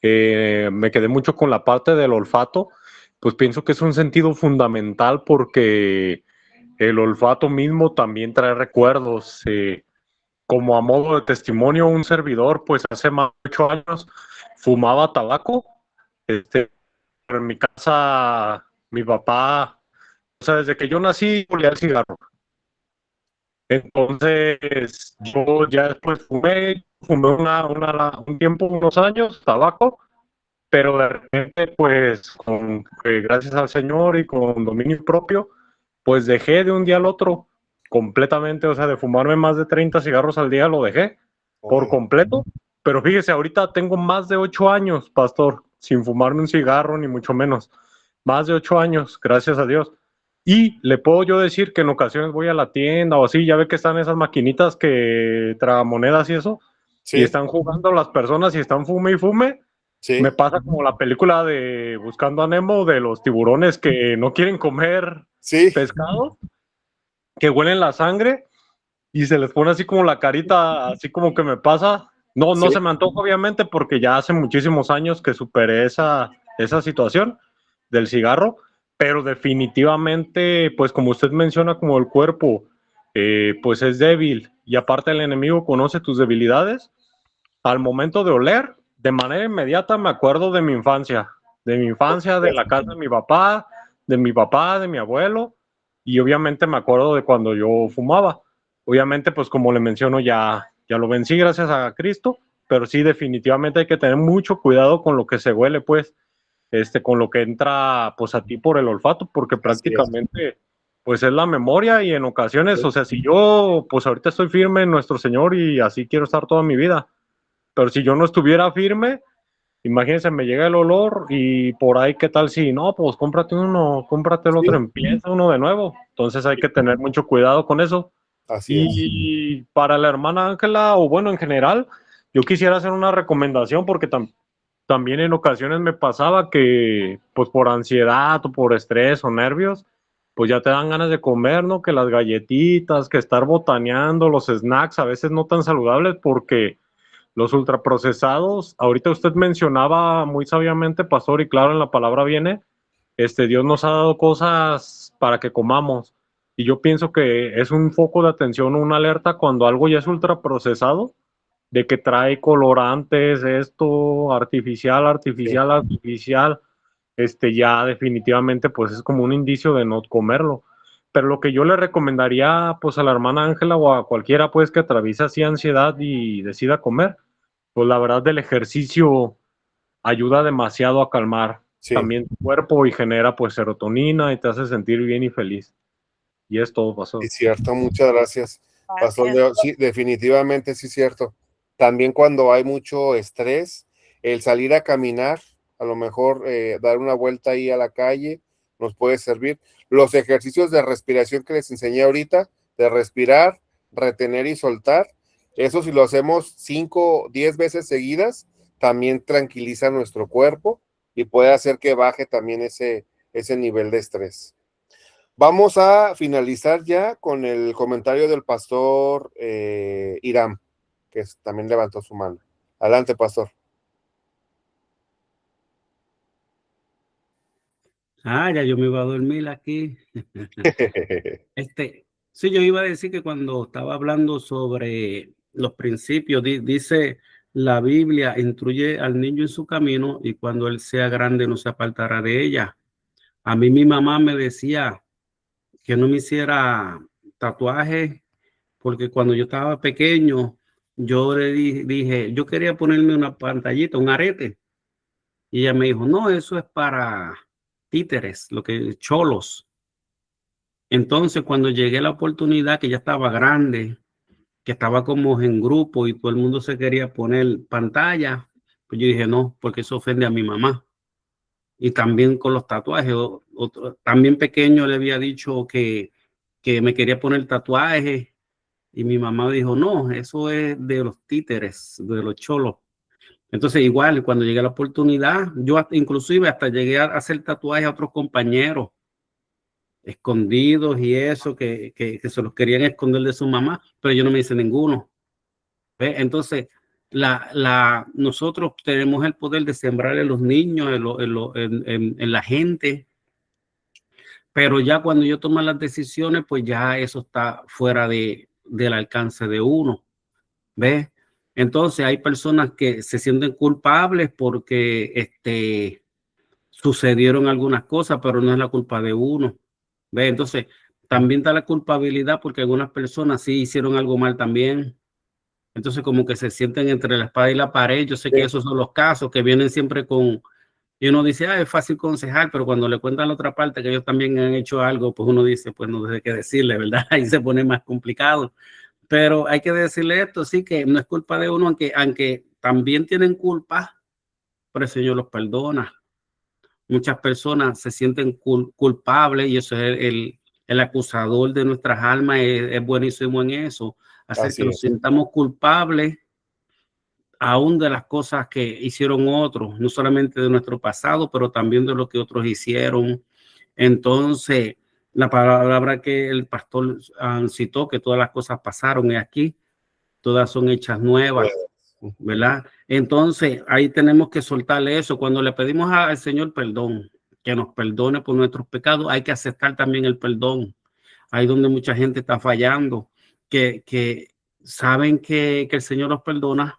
Me quedé mucho con la parte del olfato. Pues pienso que es un sentido fundamental porque el olfato mismo también trae recuerdos. Como a modo de testimonio, un servidor, pues hace más de 8 años fumaba tabaco. Pero en mi casa, mi papá, o sea, desde que yo nací, olía el cigarro. Entonces, yo ya después fumé un tiempo, unos años, tabaco, pero de repente, pues, gracias al Señor y con dominio propio, pues dejé de un día al otro completamente, o sea, de fumarme más de 30 cigarros al día, lo dejé por completo. Pero fíjese, ahorita tengo más de 8 años, pastor, sin fumarme un cigarro, ni mucho menos. Más de 8 años, gracias a Dios. Y le puedo yo decir que en ocasiones voy a la tienda o así, ya ve que están esas maquinitas que tragamonedas y eso, y Sí, están jugando las personas y están fume y fume. sí, Me pasa como la película de Buscando a Nemo, de los tiburones que no quieren comer sí, pescado, que huelen la sangre y se les pone así como la carita, así como que me pasa. No, sí, no se me antoja obviamente porque ya hace muchísimos años que superé esa situación del cigarro, pero definitivamente, pues como usted menciona, como el cuerpo, pues es débil y aparte el enemigo conoce tus debilidades. Al momento de oler, de manera inmediata me acuerdo de mi infancia, de la casa de mi papá, de mi papá, de mi abuelo, y obviamente me acuerdo de cuando yo fumaba. Obviamente, pues como le menciono, ya lo vencí gracias a Cristo, pero sí definitivamente hay que tener mucho cuidado con lo que se huele, pues, con lo que entra, pues, a ti por el olfato, porque así es. prácticamente, pues, es la memoria y en ocasiones, Sí, o sea, si yo, pues, ahorita estoy firme en nuestro Señor y así quiero estar toda mi vida, pero si yo no estuviera firme, imagínense, me llega el olor y por ahí, ¿qué tal si no? Pues cómprate uno, cómprate el otro, sí, empieza uno de nuevo. Entonces hay que tener mucho cuidado con eso. así es. Y para la hermana Ángela, o bueno, en general, yo quisiera hacer una recomendación porque también en ocasiones me pasaba que, pues por ansiedad o por estrés o nervios, pues ya te dan ganas de comer, ¿no? Que las galletitas, que estar botaneando, los snacks, a veces no tan saludables porque los ultraprocesados, ahorita usted mencionaba muy sabiamente, pastor, y claro, en la palabra viene, Dios nos ha dado cosas para que comamos. Y yo pienso que es un foco de atención, una alerta cuando algo ya es ultraprocesado, de que trae colorantes, esto, artificial, Sí. artificial, artificial, ya definitivamente pues es como un indicio de no comerlo. Pero lo que yo le recomendaría pues a la hermana Ángela o a cualquiera pues que atraviesa así ansiedad y decida comer, pues la verdad del ejercicio ayuda demasiado a calmar Sí, también tu cuerpo y genera pues serotonina y te hace sentir bien y feliz. Y es todo, pastor. es cierto, muchas gracias, Pastor Gracias. Leo. Sí, definitivamente sí es cierto. También cuando hay mucho estrés, el salir a caminar, a lo mejor dar una vuelta ahí a la calle, nos puede servir. Los ejercicios de respiración que les enseñé ahorita, de respirar, retener y soltar, eso si lo hacemos 5, 10 veces seguidas, también tranquiliza nuestro cuerpo y puede hacer que baje también ese nivel de estrés. Vamos a finalizar ya con el comentario del pastor Irán, que también levantó su mano. Adelante, pastor. Ya yo me iba a dormir aquí. Sí, yo iba a decir que cuando estaba hablando sobre los principios, dice la Biblia, instruye al niño en su camino y cuando él sea grande no se apartará de ella. A mí mi mamá me decía que no me hiciera tatuajes porque cuando yo estaba pequeño, yo le dije, yo quería ponerme una pantallita, un arete. Y ella me dijo, no, eso es para títeres, lo que cholos. Entonces, cuando llegué a la oportunidad, que ya estaba grande, que estaba como en grupo y todo el mundo se quería poner pantalla, pues yo dije, no, porque eso ofende a mi mamá. Y también con los tatuajes, también pequeño le había dicho que me quería poner tatuajes y mi mamá dijo, no, eso es de los títeres, de los cholos. Entonces, igual, cuando llegué a la oportunidad, yo inclusive hasta llegué a hacer tatuajes a otros compañeros escondidos y eso, que se los querían esconder de su mamá, pero yo no me hice ninguno. ¿Ve? Entonces, nosotros tenemos el poder de sembrar en los niños, en la gente, pero ya cuando yo tomo las decisiones, pues ya eso está fuera del alcance de uno. ¿Ves? Entonces hay personas que se sienten culpables porque sucedieron algunas cosas, pero no es la culpa de uno. ¿Ves? Entonces también está la culpabilidad porque algunas personas sí hicieron algo mal también. Entonces como que se sienten entre la espada y la pared. Yo sé que Sí, esos son los casos que vienen siempre y uno dice, es fácil aconsejar, pero cuando le cuentan la otra parte que ellos también han hecho algo, pues uno dice, pues no sé qué decirle, ¿verdad? Ahí se pone más complicado. Pero hay que decirle esto, sí, que no es culpa de uno, aunque también tienen culpa, pero el Señor los perdona. muchas personas se sienten culpables y eso es el acusador de nuestras almas, es buenísimo en eso, hacer que nos sintamos culpables aún de las cosas que hicieron otros, no solamente de nuestro pasado, pero también de lo que otros hicieron. Entonces, la palabra que el pastor citó, que todas las cosas pasaron aquí, todas son hechas nuevas, ¿verdad? Entonces, ahí tenemos que soltarle eso. Cuando le pedimos al Señor perdón, que nos perdone por nuestros pecados, hay que aceptar también el perdón. Ahí donde mucha gente está fallando, que saben que el Señor los perdona,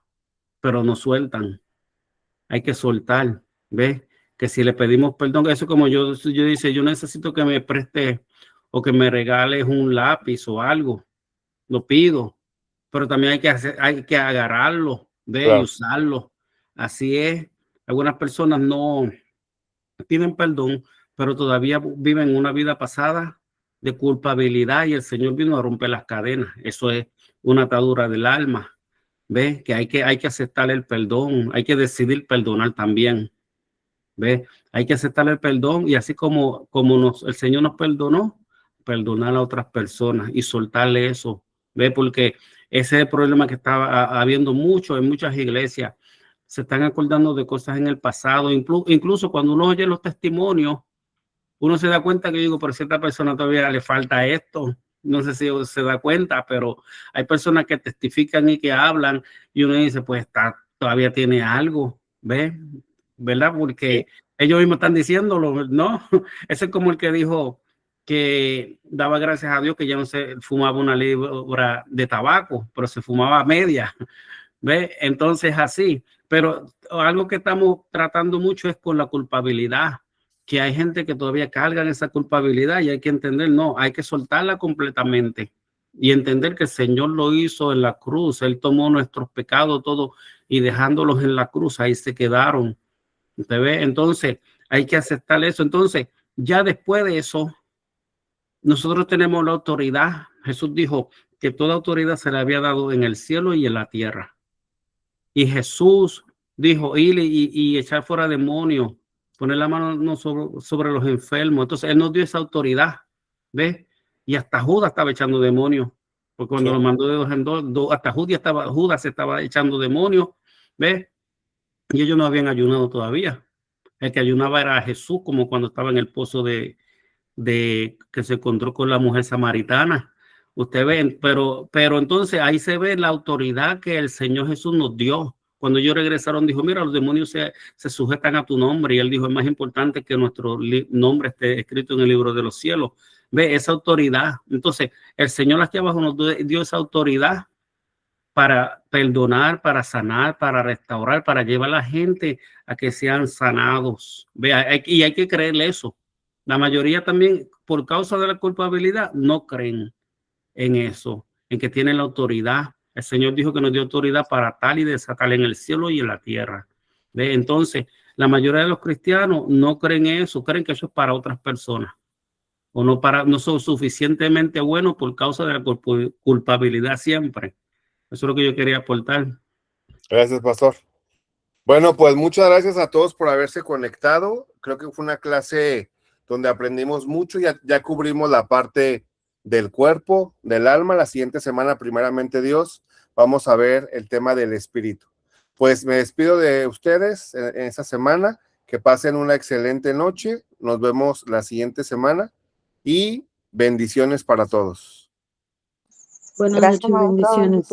pero no sueltan. Hay que soltar, ¿ves? Que si le pedimos perdón, eso como yo dice, yo necesito que me preste o que me regales un lápiz o algo, lo pido, pero también hay que agarrarlo, ¿ves? Claro. Y usarlo. Así es. Algunas personas no piden perdón, pero todavía viven una vida pasada de culpabilidad y el Señor vino a romper las cadenas. Eso es una atadura del alma. ¿Ves? Que hay que aceptar el perdón, hay que decidir perdonar también. ¿Ves? Hay que aceptar el perdón y así como el Señor nos perdonó, perdonar a otras personas y soltarle eso. ¿Ves? Porque ese es el problema que estaba habiendo mucho en muchas iglesias. Se están acordando de cosas en el pasado, incluso cuando uno oye los testimonios, uno se da cuenta que digo, pero si a esta persona todavía le falta esto, no sé si se da cuenta, pero hay personas que testifican y que hablan y uno dice, pues todavía tiene algo, ¿ves? ¿Verdad? Porque ellos mismos están diciéndolo, ¿no? Ese es como el que dijo que daba gracias a Dios que ya no se fumaba una libra de tabaco, pero se fumaba media, ¿ves? Entonces así, pero algo que estamos tratando mucho es con la culpabilidad, que hay gente que todavía carga en esa culpabilidad y hay que entender, no, hay que soltarla completamente y entender que el Señor lo hizo en la cruz, Él tomó nuestros pecados todos y dejándolos en la cruz, ahí se quedaron. ¿Usted ve? Entonces hay que aceptar eso. Entonces, ya después de eso, nosotros tenemos la autoridad. Jesús dijo que toda autoridad se le había dado en el cielo y en la tierra. Y Jesús dijo, ir y echar fuera demonios, poner la mano sobre los enfermos. Entonces, Él nos dio esa autoridad, ¿ves? Y hasta Judas estaba echando demonios, porque cuando lo mandó de dos en dos, hasta Judas se estaba echando demonios, ¿ves? Y ellos no habían ayunado todavía. El que ayunaba era Jesús, como cuando estaba en el pozo de que se encontró con la mujer samaritana. Usted ve, pero entonces ahí se ve la autoridad que el Señor Jesús nos dio. Cuando ellos regresaron, dijo, mira, los demonios se sujetan a tu nombre. Y él dijo, es más importante que nuestro nombre esté escrito en el libro de los cielos. Ve esa autoridad. Entonces, el Señor aquí abajo nos dio esa autoridad para perdonar, para sanar, para restaurar, para llevar a la gente a que sean sanados. Vea, y hay que creerle eso. La mayoría también, por causa de la culpabilidad, no creen en eso, en que tienen la autoridad. El Señor dijo que nos dio autoridad para atar y desatar en el cielo y en la tierra. ¿Ve? Entonces, la mayoría de los cristianos no creen eso, creen que eso es para otras personas. O no son suficientemente buenos por causa de la culpabilidad siempre. Eso es lo que yo quería aportar. Gracias, pastor. Bueno, pues muchas gracias a todos por haberse conectado. Creo que fue una clase donde aprendimos mucho. Ya cubrimos la parte del cuerpo, del alma. La siguiente semana, primeramente Dios, vamos a ver el tema del espíritu. Pues me despido de ustedes en esta semana. Que pasen una excelente noche. Nos vemos la siguiente semana y bendiciones para todos. Buenas noches, bendiciones.